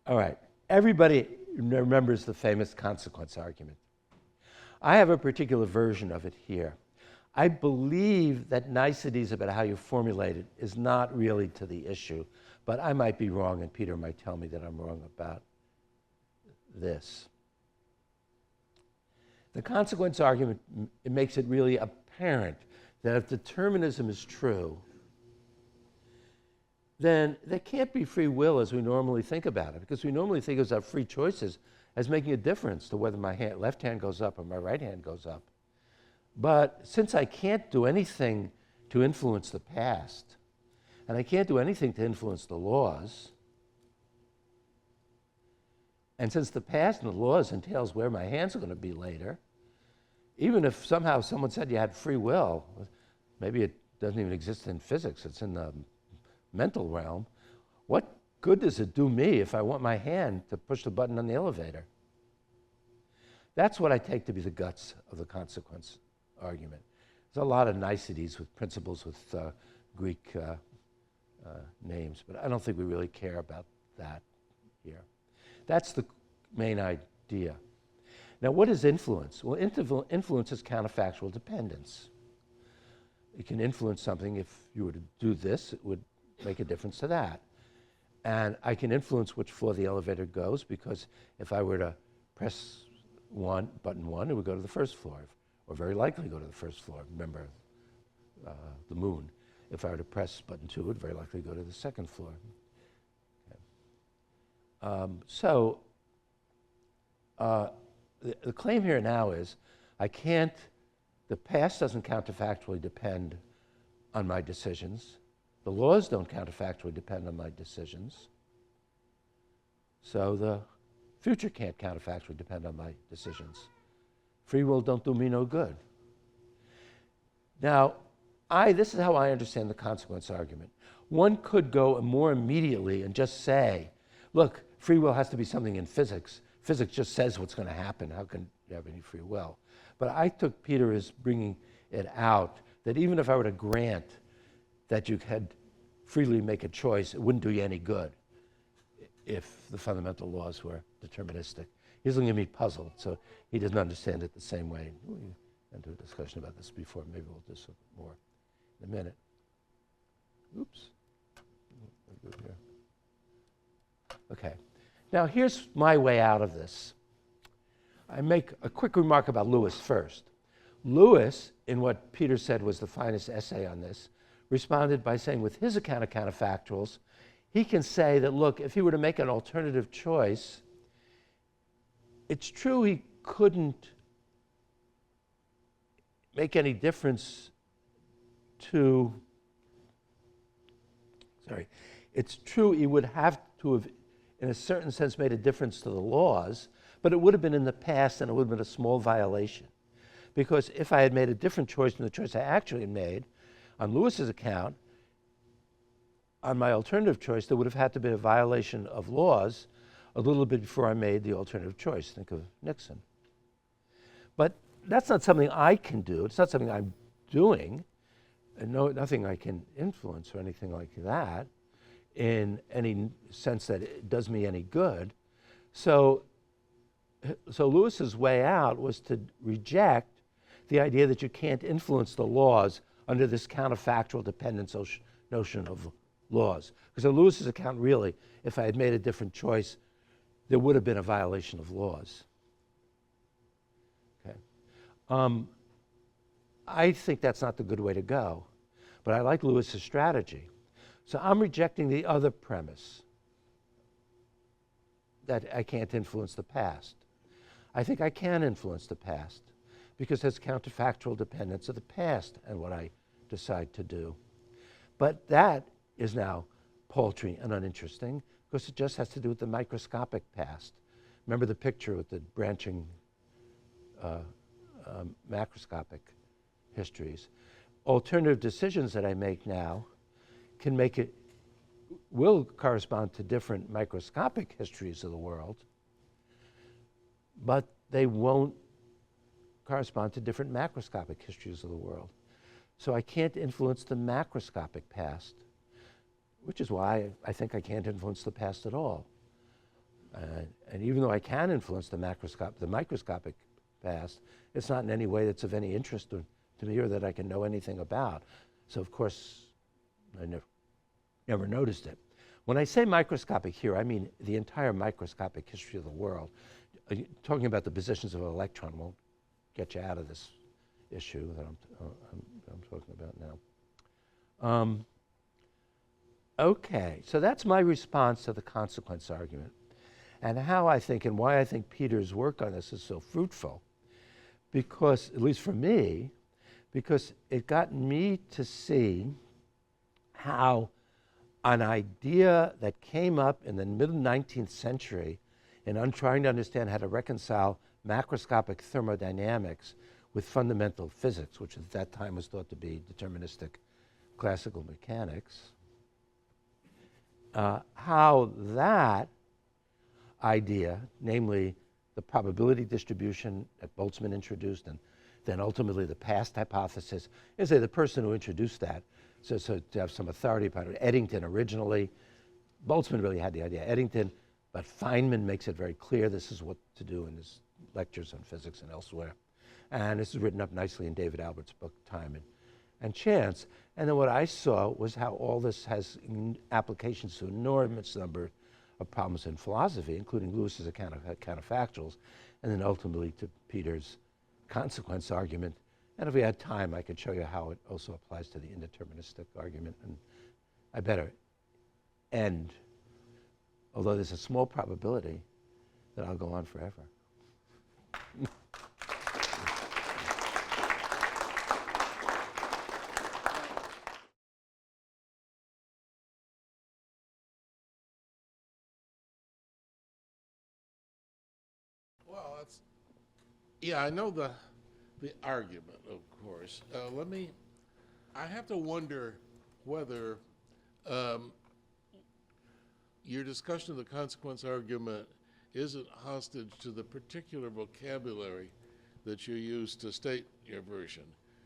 All right. Everybody remembers the famous consequence argument. I have a particular version of it here. I believe that niceties about how you formulate it is not really to the issue, but I might be wrong, and Peter might tell me that I'm wrong about this. The consequence argument, it makes it really apparent that if determinism is true, then there can't be free will as we normally think about it, because we normally think of our free choices as making a difference to whether my left hand goes up or my right hand goes up. But since I can't do anything to influence the past, and I can't do anything to influence the laws, and since the past and the laws entails where my hands are going to be later, even if somehow someone said you had free will, maybe it doesn't even exist in physics, it's in the mental realm, what good does it do me if I want my hand to push the button on the elevator? That's what I take to be the guts of the consequence argument. There's a lot of niceties with principles with Greek names, but I don't think we really care about that here. That's the main idea. Now, what is influence? Well, influence is counterfactual dependence. It can influence something. If you were to do this, it would make a difference to that. And I can influence which floor the elevator goes, because if I were to press button one, it would go to the first floor, or very likely go to the first floor. Remember the moon. If I were to press button two, it would very likely go to the second floor. Okay. The claim here now is the past doesn't counterfactually depend on my decisions. The laws don't counterfactually depend on my decisions. So the future can't counterfactually depend on my decisions. Free will don't do me no good. Now, this is how I understand the consequence argument. One could go more immediately and just say, look, free will has to be something in physics. Physics just says what's going to happen. How can you have any free will? But I took Peter as bringing it out that even if I were to grant that you could freely make a choice, it wouldn't do you any good if the fundamental laws were deterministic. He's looking at me puzzled, so he doesn't understand it the same way. We went into a discussion about this before. Maybe we'll do some more in a minute. Oops. Okay. Now, here's my way out of this. I make a quick remark about Lewis first. Lewis, in what Peter said was the finest essay on this, responded by saying with his account of counterfactuals, he can say that, look, if he were to make an alternative choice, it's true he couldn't make any difference to, it's true he would have to have, in a certain sense, made a difference to the laws, But it would have been in the past, and it would have been a small violation. Because if I had made a different choice than the choice I actually made, on Lewis's account, on my alternative choice, there would have had to be a violation of laws a little bit before I made the alternative choice. Think of Nixon. But that's not something I can do. It's not something I'm doing. And nothing I can influence or anything like that in any sense that it does me any good. So Lewis's way out was to reject the idea that you can't influence the laws under this counterfactual dependence notion of laws. Because on Lewis's account, really, if I had made a different choice, there would have been a violation of laws. Okay. I think that's not the good way to go, but I like Lewis's strategy. So I'm rejecting the other premise that I can't influence the past. I think I can influence the past because there's counterfactual dependence of the past and what I decide to do. But that is now paltry and uninteresting because it just has to do with the microscopic past. Remember the picture with the branching macroscopic histories. Alternative decisions that I make now will correspond to different microscopic histories of the world, but they won't correspond to different macroscopic histories of the world. So I can't influence the macroscopic past, which is why I think I can't influence the past at all. And even though I can influence the microscopic past, it's not in any way that's of any interest to me or that I can know anything about. So of course, I never noticed it. When I say microscopic here, I mean the entire microscopic history of the world. Talking about the positions of an electron won't get you out of this issue that I'm talking about now. Okay, so that's my response to the consequence argument and how I think and why I think Peter's work on this is so fruitful. Because, at least for me, because it got me to see how an idea that came up in the middle 19th century and trying to understand how to reconcile macroscopic thermodynamics with fundamental physics, which at that time was thought to be deterministic classical mechanics, how that idea, namely the probability distribution that Boltzmann introduced and then ultimately the past hypothesis, is the person who introduced that, so to have some authority about it. Eddington originally, Boltzmann really had the idea, Eddington, but Feynman makes it very clear this is what to do in his lectures on physics and elsewhere. And this is written up nicely in David Albert's book, Time and Chance. And then what I saw was how all this has applications to an enormous number of problems in philosophy, including Lewis's account of counterfactuals, and then ultimately to Peter's consequence argument. And if we had time, I could show you how it also applies to the indeterministic argument. And I better end, although there's a small probability that I'll go on forever. Well, yeah, I know the argument, of course. I have to wonder whether your discussion of the consequence argument isn't hostage to the particular vocabulary that you use to state your version.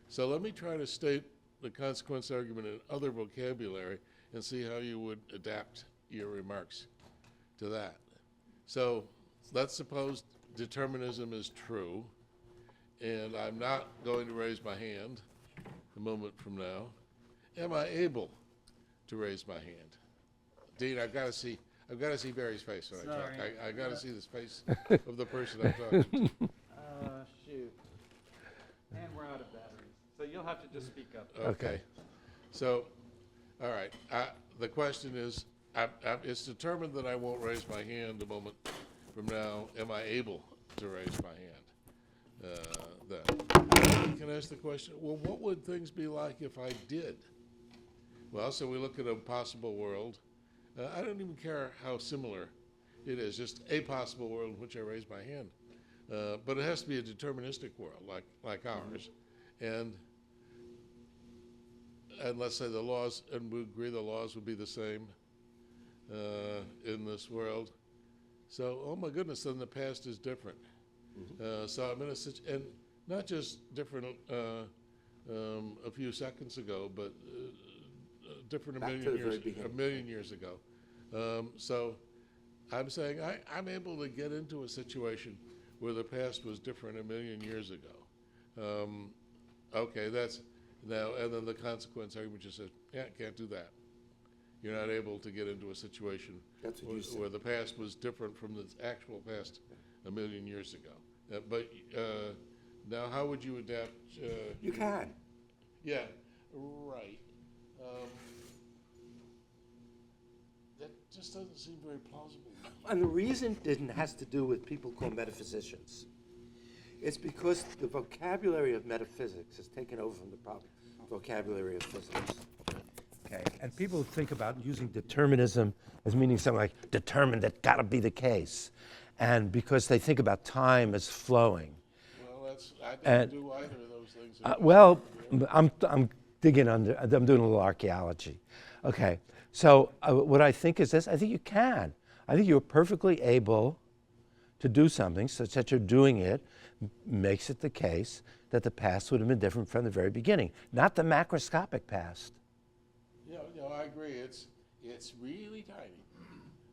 So let me try to state the consequence argument in other vocabulary and see how you would adapt your remarks to that. So let's suppose determinism is true, and I'm not going to raise my hand a moment from now. Am I able to raise my hand? Dean, I've got to see Barry's face when I talk. I got to see the face of the person I'm talking to. Shoot. And we're out of batteries. So you'll have to just speak up. Okay. So, all right. The question is, it's determined that I won't raise my hand a moment from now. Am I able to raise my hand? Then. Can I ask the question, well, what would things be like if I did? Well, so we look at a possible world. I don't even care how similar It is just a possible world in which I raise my hand. But it has to be a deterministic world like ours. And let's say the laws, and we agree the laws would be the same in this world. So, oh my goodness, then the past is different. So I'm in a and not just different a few seconds ago, but different a million years ago. So I'm saying I'm able to get into a situation where the past was different a million years ago. Okay, that's now, and then the consequence argument just says, yeah, can't do that. You're not able to get into a situation where the past was different from the actual past a million years ago. But now, how would you adapt? You can. Yeah, right. That just doesn't seem very plausible. And the reason has to do with people called metaphysicians. It's because the vocabulary of metaphysics has taken over from the vocabulary of physics. Okay, and people think about using determinism as meaning something like determined, that gotta be the case. And because they think about time as flowing. Well, I didn't do either of those things. Well, I'm digging under, I'm doing a little archaeology. Okay, so what I think is this, I think you can. I think you're perfectly able to do something such that you're doing it makes it the case that the past would have been different from the very beginning, not the macroscopic past. Yeah, I agree. It's really tiny,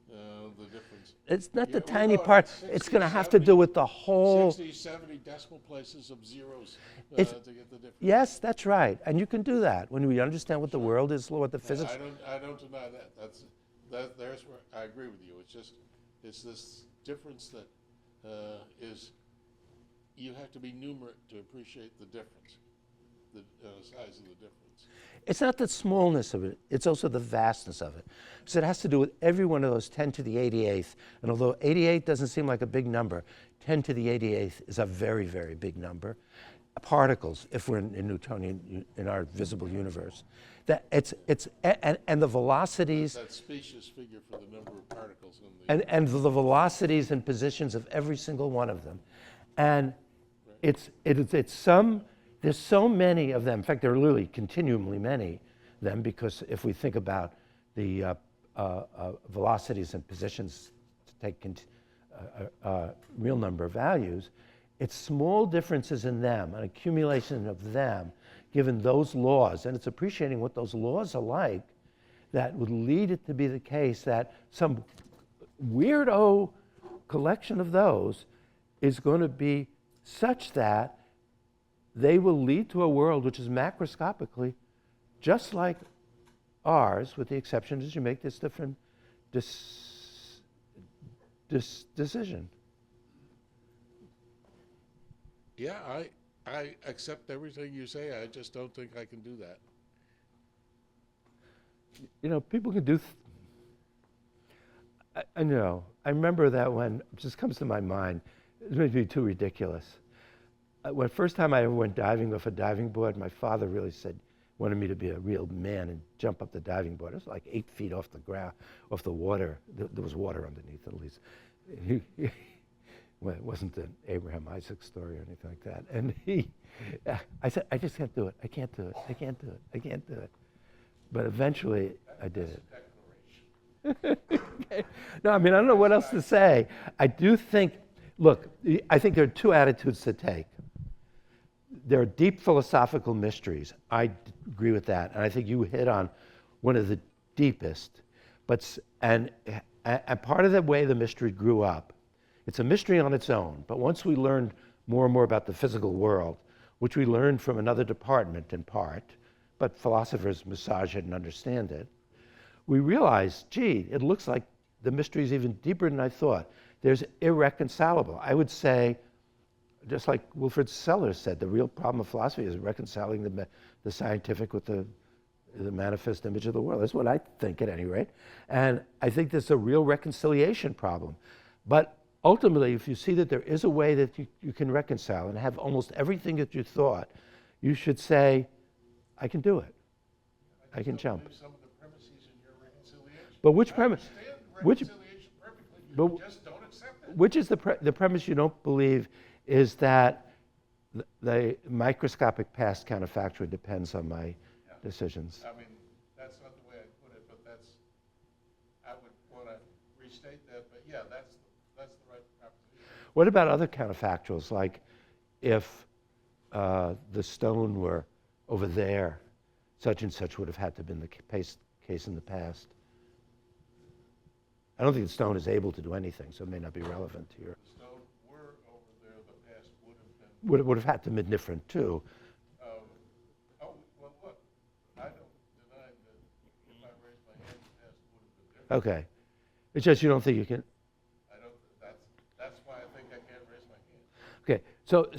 the difference. It's not the tiny part. 60, it's going to have 70, to do with the whole. 60, 70 decimal places of zeros to get the difference. Yes, that's right. And you can do that when we understand what the world is, what the physics. I don't deny that. There's where I agree with you. It's this difference that is, you have to be numerate to appreciate the difference, the size of the difference. It's not the smallness of it, it's also the vastness of it. So it has to do with every one of those 10 to the 88th. And although 88 doesn't seem like a big number, 10 to the 88th is a very, very big number. Particles, if we're in Newtonian, in our visible universe. That and the velocities. That specious figure for the number of particles in the. And the velocities and positions of every single one of them. And it's some. There's so many of them. In fact, there are literally continually many of them, because if we think about the velocities and positions to take a real number of values, it's small differences in them, an accumulation of them, given those laws, and it's appreciating what those laws are like, that would lead it to be the case that some weirdo collection of those is going to be such that they will lead to a world which is macroscopically just like ours, with the exception as you make this different decision. Yeah, I accept everything you say. I just don't think I can do that. You know, people can do. I know. I remember that when it just comes to my mind. It may be too ridiculous. When first time I ever went diving off a diving board, my father really wanted me to be a real man and jump up the diving board. It was like 8 feet off the ground, off the water. There was water underneath, at least. Well, it wasn't an Abraham Isaac story or anything like that. And I said, I just can't do it. I can't do it. I can't do it. I can't do it. But eventually, I did it. No, I mean, I don't know what else to say. I do think, look, I think there are two attitudes to take. There are deep philosophical mysteries. I agree with that. And I think you hit on one of the deepest. And part of the way the mystery grew up, it's a mystery on its own. But once we learned more and more about the physical world, which we learned from another department in part, but philosophers massage it and understand it, we realized, gee, it looks like the mystery is even deeper than I thought. There's irreconcilable. I would say, just like Wilfrid Sellers said, the real problem of philosophy is reconciling the scientific with the manifest image of the world. That's what I think, at any rate. And I think there's a real reconciliation problem. But ultimately, if you see that there is a way that you can reconcile and have almost everything that you thought, you should say, I can do it. I can jump. Some of the premises in your reconciliation. But which premise? Reconciliation perfectly. But just don't accept it. which is the premise you don't believe is that the microscopic past counterfactual depends on my decisions. I mean, that's not the way I put it, but I would want to restate that, but yeah, that's the right proposition. What about other counterfactuals, like if the stone were over there, such and such would have had to have been the case in the past? I don't think the stone is able to do anything, so it may not be relevant here. If the stone were over there, the past would have been. Would have had to have been different too. Well, look, I don't deny that if I raised my hand, the past would have been different. Okay. It's just you don't think you can. I don't, that's why I think I can't raise my hand. Okay. So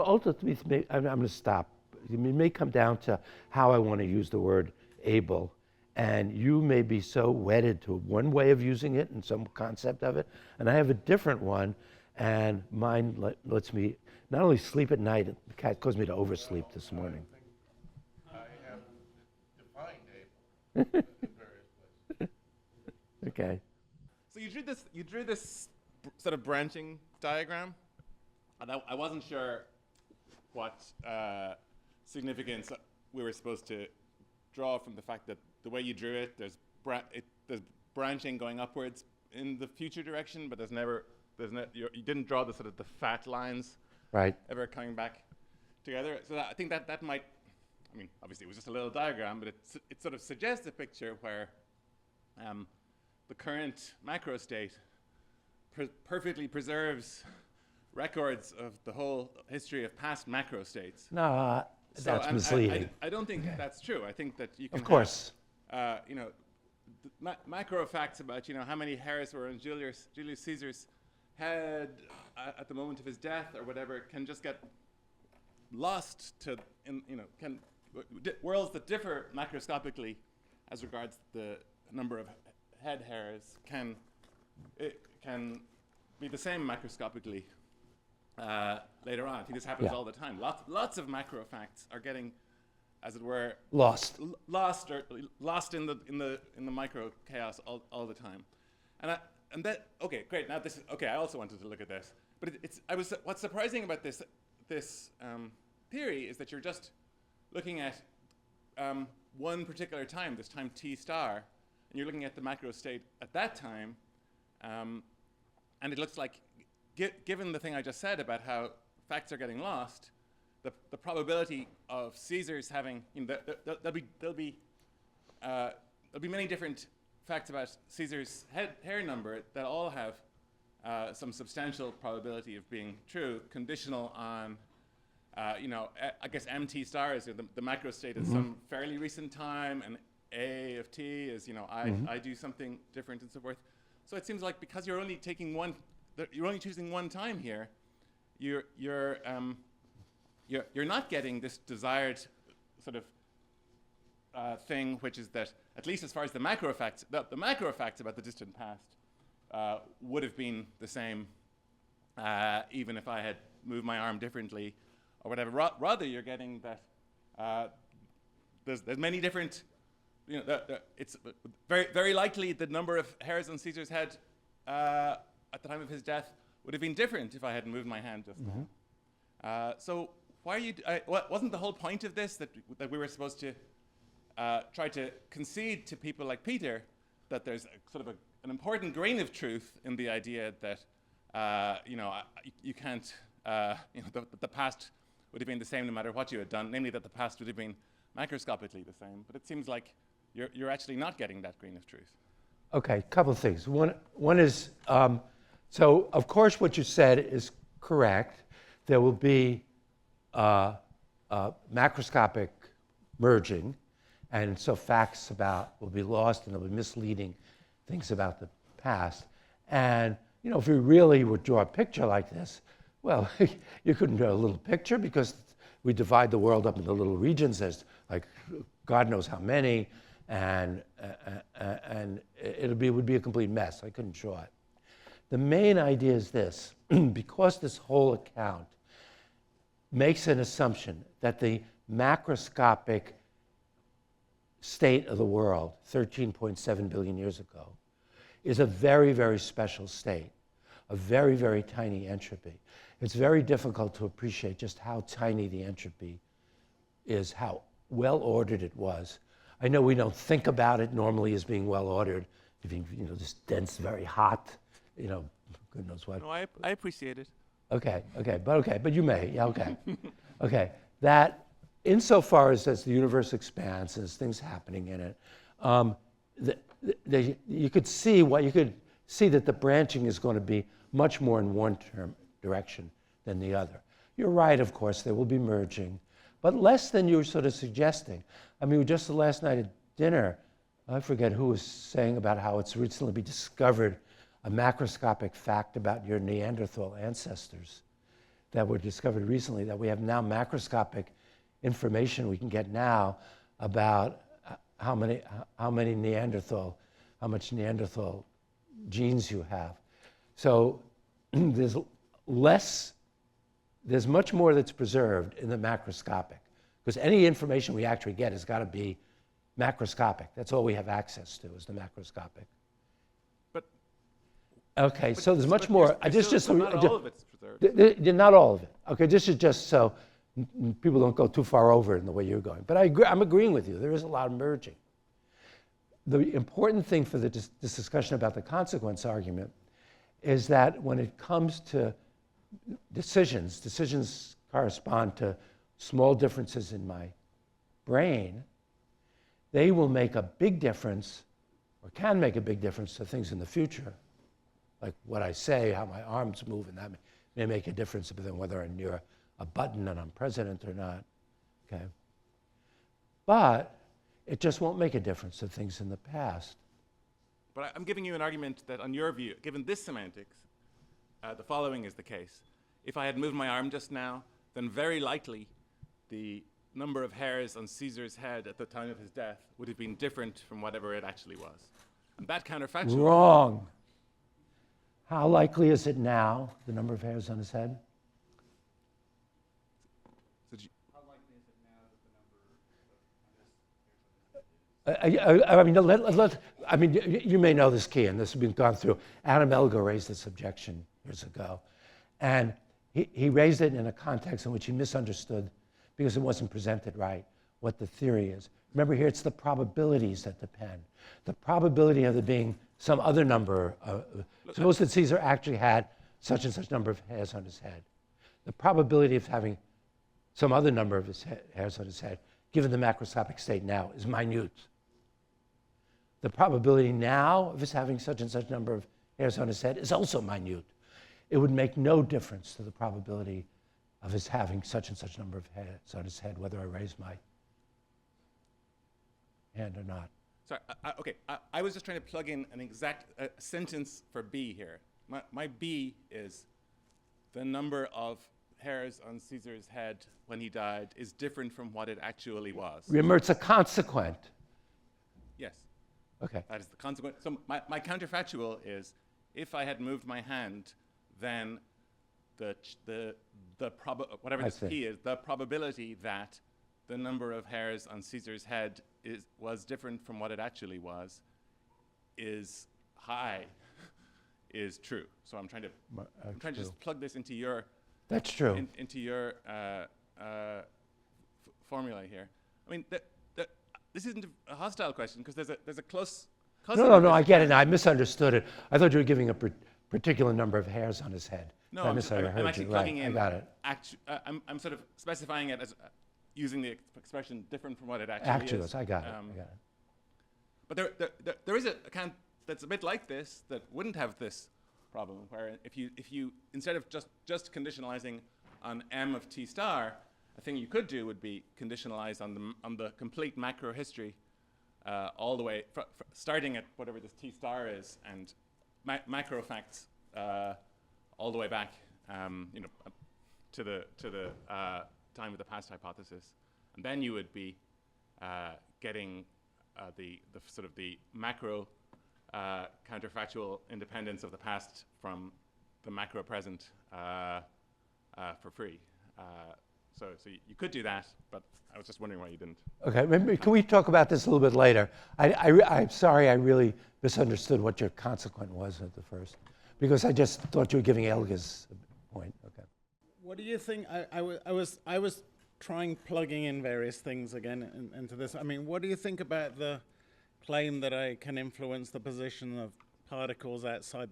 ultimately, I'm going to stop. It may come down to how I want to use the word able. And you may be so wedded to one way of using it and some concept of it, and I have a different one, and mine lets me not only sleep at night, it caused me to oversleep this morning. I have defined able in various places. Okay. So you drew this sort of branching diagram, and I wasn't sure what significance we were supposed to draw from the fact that the way you drew it, there's branching going upwards in the future direction, but you didn't draw the sort of the fat lines Right. ever coming back together. So I think that might, I mean, obviously it was just a little diagram, but it sort of suggests a picture where the current macro state perfectly preserves records of the whole history of past macro states. No, that's and misleading. I don't think that's true. I think that you can Of course. have, macro facts about, how many hairs were on Julius Caesar's head at the moment of his death or whatever can just get lost worlds that differ macroscopically as regards the number of head hairs can be the same macroscopically later on. I think this happens all the time. Lots of macro facts are getting, as it were, Lost. lost in the micro chaos all the time. And that okay, great. Now this is okay. I also wanted to look at this, but what's surprising about this theory is that you're just looking at one particular time, this time t star, and you're looking at the macro state at that time, and it looks like, given the thing I just said about how facts are getting lost, the probability of Caesar's having, there'll be many different facts about Caesar's hair number that all have some substantial probability of being true, conditional on, I guess MT star is the macro state at some fairly recent time, and A of T is, I do something different and so forth. So it seems like because you're only choosing one time here, you're not getting this desired sort of thing, which is that, at least as far as the macro facts about the distant past would have been the same even if I had moved my arm differently or whatever. Rather, you're getting that there's many different, it's very, very likely the number of hairs on Caesar's head at the time of his death would have been different if I hadn't moved my hand just now. So why are you? Wasn't the whole point of this that we were supposed to try to concede to people like Peter that there's an important grain of truth in the idea that you can't, the past would have been the same no matter what you had done, namely that the past would have been macroscopically the same. But it seems like you're actually not getting that grain of truth. Okay, a couple of things. One is, so of course what you said is correct. There will be macroscopic merging, and so facts will be lost, and there'll be misleading things about the past. And if we really would draw a picture like this, well, you couldn't draw a little picture because we divide the world up into little regions. There's like God knows how many, and it would be a complete mess. I couldn't draw it. The main idea is this: because this whole account makes an assumption that the macroscopic state of the world 13.7 billion years ago is a very, very special state, a very, very tiny entropy. It's very difficult to appreciate just how tiny the entropy is, how well ordered it was. I know we don't think about it normally as being well ordered, being, this dense, very hot, good knows what. No, I appreciate it. Okay, but you may, yeah, okay. Okay, that insofar as the universe expands, there's things happening in it, you could see that the branching is going to be much more in one direction than the other. You're right, of course, there will be merging, but less than you were sort of suggesting. I mean, just the last night at dinner, I forget who was saying about how it's recently been discovered a macroscopic fact about your Neanderthal ancestors that were discovered recently, that we have now macroscopic information we can get now about how much Neanderthal genes you have. So there's much more that's preserved in the macroscopic, because any information we actually get has got to be macroscopic. That's all we have access to is the macroscopic. Okay, so there's much more. Not all of it's preserved. Not all of it. Okay, this is just so people don't go too far over in the way you're going. But I'm agreeing with you. There is a lot of merging. The important thing for this discussion about the consequence argument is that when it comes to decisions correspond to small differences in my brain, they will make a big difference, or can make a big difference to things in the future. Like what I say, how my arms move, and that may make a difference than whether I'm near a button and I'm president or not, okay? But it just won't make a difference to things in the past. But I'm giving you an argument that, on your view, given this semantics, the following is the case. If I had moved my arm just now, then very likely the number of hairs on Caesar's head at the time of his death would have been different from whatever it actually was. And that counterfactual... Wrong. How likely is it now, the number of hairs on his head? How likely is it now that the number I mean, you may know this key, and this has been gone through. Adam Elgar raised this objection years ago, and he raised it in a context in which he misunderstood because it wasn't presented right what the theory is. Remember here, it's the probabilities that depend. The probability of there being some other number. Suppose that Caesar actually had such and such number of hairs on his head. The probability of having some other number of hairs on his head, given the macroscopic state now, is minute. The probability now of his having such and such number of hairs on his head is also minute. It would make no difference to the probability of his having such and such number of hairs on his head, whether I raise my hand or not. Sorry, I was just trying to plug in an exact sentence for B here. My B is the number of hairs on Caesar's head when he died is different from what it actually was. Remember, it's a consequent. Yes. Okay. That is the consequence. So my counterfactual is, if I had moved my hand, then whatever this P is, the probability that the number of hairs on Caesar's head was different from what it actually was is high, is true. So I'm trying to just plug this into your That's true. into your formula here. I mean, this isn't a hostile question because there's a close cousin. No, I get it now. I misunderstood it. I thought you were giving a particular number of hairs on his head. No, I'm actually plugging in. I got it. I'm sort of specifying it as using the expression different from what it actually is. I got it. But there is a account that's a bit like this that wouldn't have this problem, where if you instead of just conditionalizing on m of t star, a thing you could do would be conditionalize on the complete macro history all the way starting at whatever this t star is and macro facts all the way back to the time of the past hypothesis, and then you would be getting the sort of the macro counterfactual independence of the past from the macro present for free. So you could do that, but I was just wondering why you didn't. Okay, maybe, can we talk about this a little bit later? I'm sorry, I really misunderstood what your consequent was at the first, because I just thought you were giving Elga's point. Okay. What do you think? I was trying plugging in various things again into this. I mean, what do you think about the claim that I can influence the position of particles outside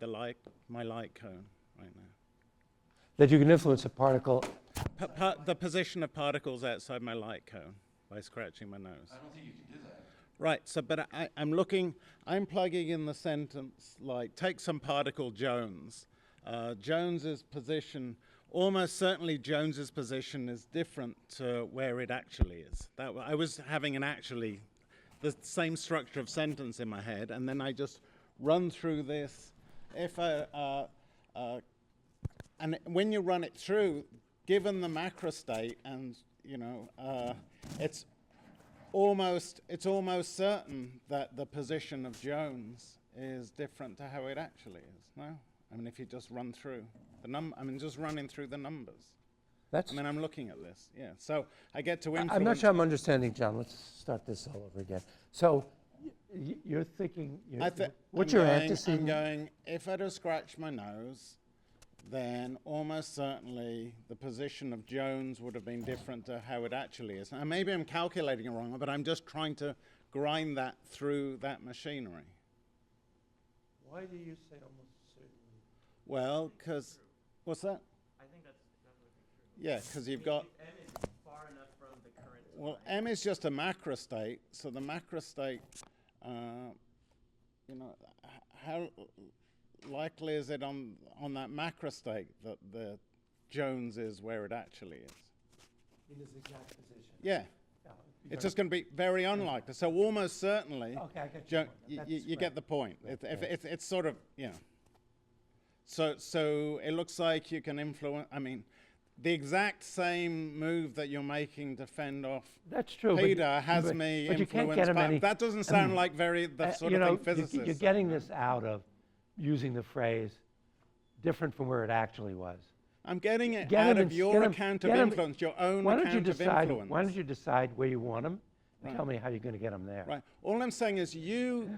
my light cone right now? That you can influence a particle. The position of particles outside my light cone by scratching my nose. I don't think you can do that. Right, so but I'm plugging in the sentence like, take some particle Jones. Jones's position, almost certainly Jones's position is different to where it actually is. I was having the same structure of sentence in my head, and then I just run through this. And when you run it through, given the macro state, and it's almost certain that the position of Jones is different to how it actually is. No, I mean, if you just run through just running through the numbers. I'm looking at this. Yeah, so I get to influence. I'm not sure I'm understanding, John. Let's start this all over again. So you're thinking. What's your antecedent? I'm going. If I just scratch my nose, then almost certainly the position of Jones would have been different to how it actually is. Now, maybe I'm calculating it wrong, but I'm just trying to grind that through that machinery. Why do you say almost certainly? Well, because, what's that? I think that's definitely true. Yeah, because you've got, M is far enough from the current well, time. M is just a macro state, so the macro state, how likely is it on that macro state that the Jones is where it actually is? In his exact position. Yeah. It's just going to be very unlikely. So almost certainly, Okay, I get you get the point. It's sort of, So it looks like you can influence, the exact same move that you're making to fend off That's true. Peter has me but you can't get influenced him by. any. That doesn't sound like the sort of thing physicists You're say. getting this out of using the phrase different from where it actually was. I'm getting it Get out him of in- your get him- account get of him- influence, your own Why don't you account of decide? influence. Why don't you decide where you want them? And Right. tell me how you're going to get them there. Right. All I'm saying is you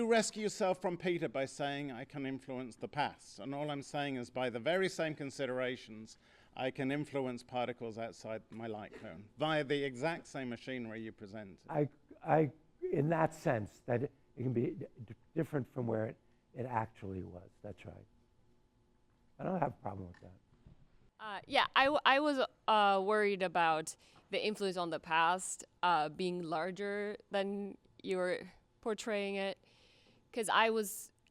rescue yourself from Peter by saying I can influence the past. And all I'm saying is by the very same considerations, I can influence particles outside my light cone via the exact same machinery you presented. In that sense, that it can be different from where it actually was. That's right. I don't have a problem with that. I was worried about the influence on the past being larger than you were portraying it, because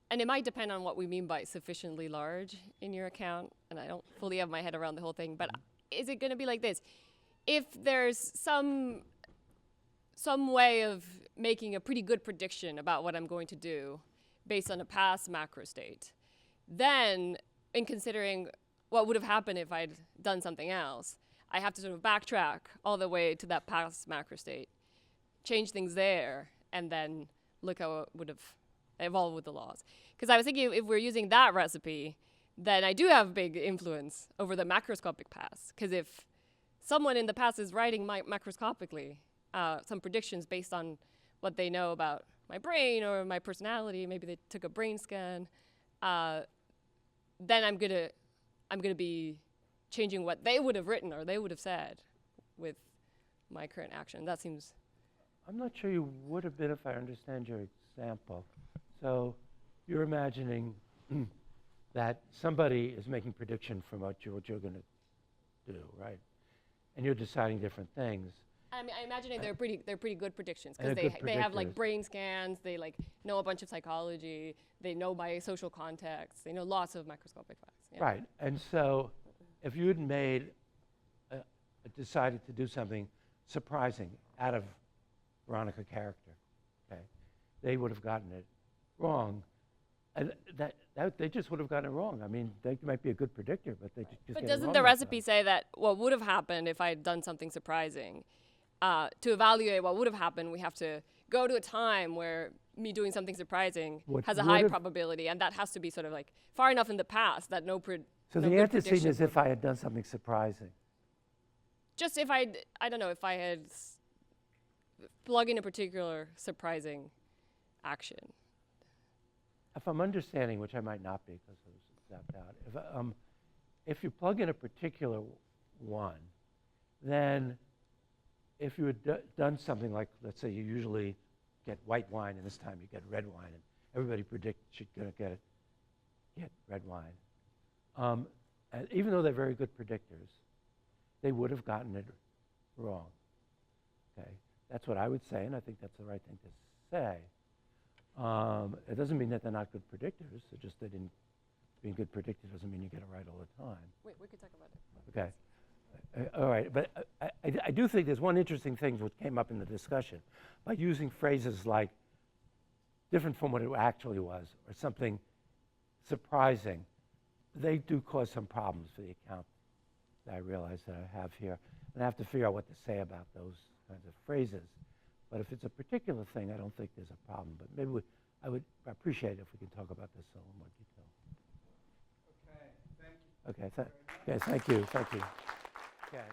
and it might depend on what we mean by sufficiently large in your account, and I don't fully have my head around the whole thing, but is it going to be like this? If there's some way of making a pretty good prediction about what I'm going to do based on a past macro state, then in considering what would have happened if I'd done something else, I have to sort of backtrack all the way to that past macro state, change things there, and then look how it would have evolved with the laws. Because I was thinking if we're using that recipe, then I do have big influence over the macroscopic past. Because if someone in the past is writing macroscopically some predictions based on what they know about my brain or my personality, maybe they took a brain scan, then I'm gonna be changing what they would have written or they would have said with my current action. That seems. I'm not sure you would have been if I understand your example. So you're imagining that somebody is making prediction from what you're going to do, right? And you're deciding different things. I mean, I'm imagining they're pretty good predictions And because they're they have like predictors. brain scans. They like know a bunch of psychology. They know my social context. They know lots of microscopic facts. Yeah. Right. And so if you had decided to do something surprising out of Veronica character, okay, they would have gotten it wrong. And that they just would have gotten it wrong. I mean, they might be a good predictor, but they just But get it doesn't wrong the all recipe time. say that what would have happened if I had done something surprising? To evaluate what would have happened, we have to go to a time where me doing something surprising What has a would high have- probability, and that has to be sort of like far enough in the past that no So no the good antecedent prediction is if I had done something surprising. just if I don't know, if I had plug in a particular surprising action. If I'm understanding, which I might not be because I was zapped out, if you plug in a particular one, then if you had done something like, let's say you usually get white wine and this time you get red wine, and everybody predicts you're going to get red wine. And even though they're very good predictors, they would have gotten it wrong. Okay, that's what I would say, and I think that's the right thing to say. It doesn't mean that they're not good predictors. It's just they didn't. Being good predictor doesn't mean you get it right all the time. Wait, we could talk about it. Okay. All right, but I do think there's one interesting thing which came up in the discussion. By using phrases like different from what it actually was or something surprising, they do cause some problems for the account that I realize that I have here. And I have to figure out what to say about those kinds of phrases. But if it's a particular thing, I don't think there's a problem. But maybe I would appreciate it if we could talk about this in a little more detail. Okay, thank you. Okay, thank you, thank you. Okay.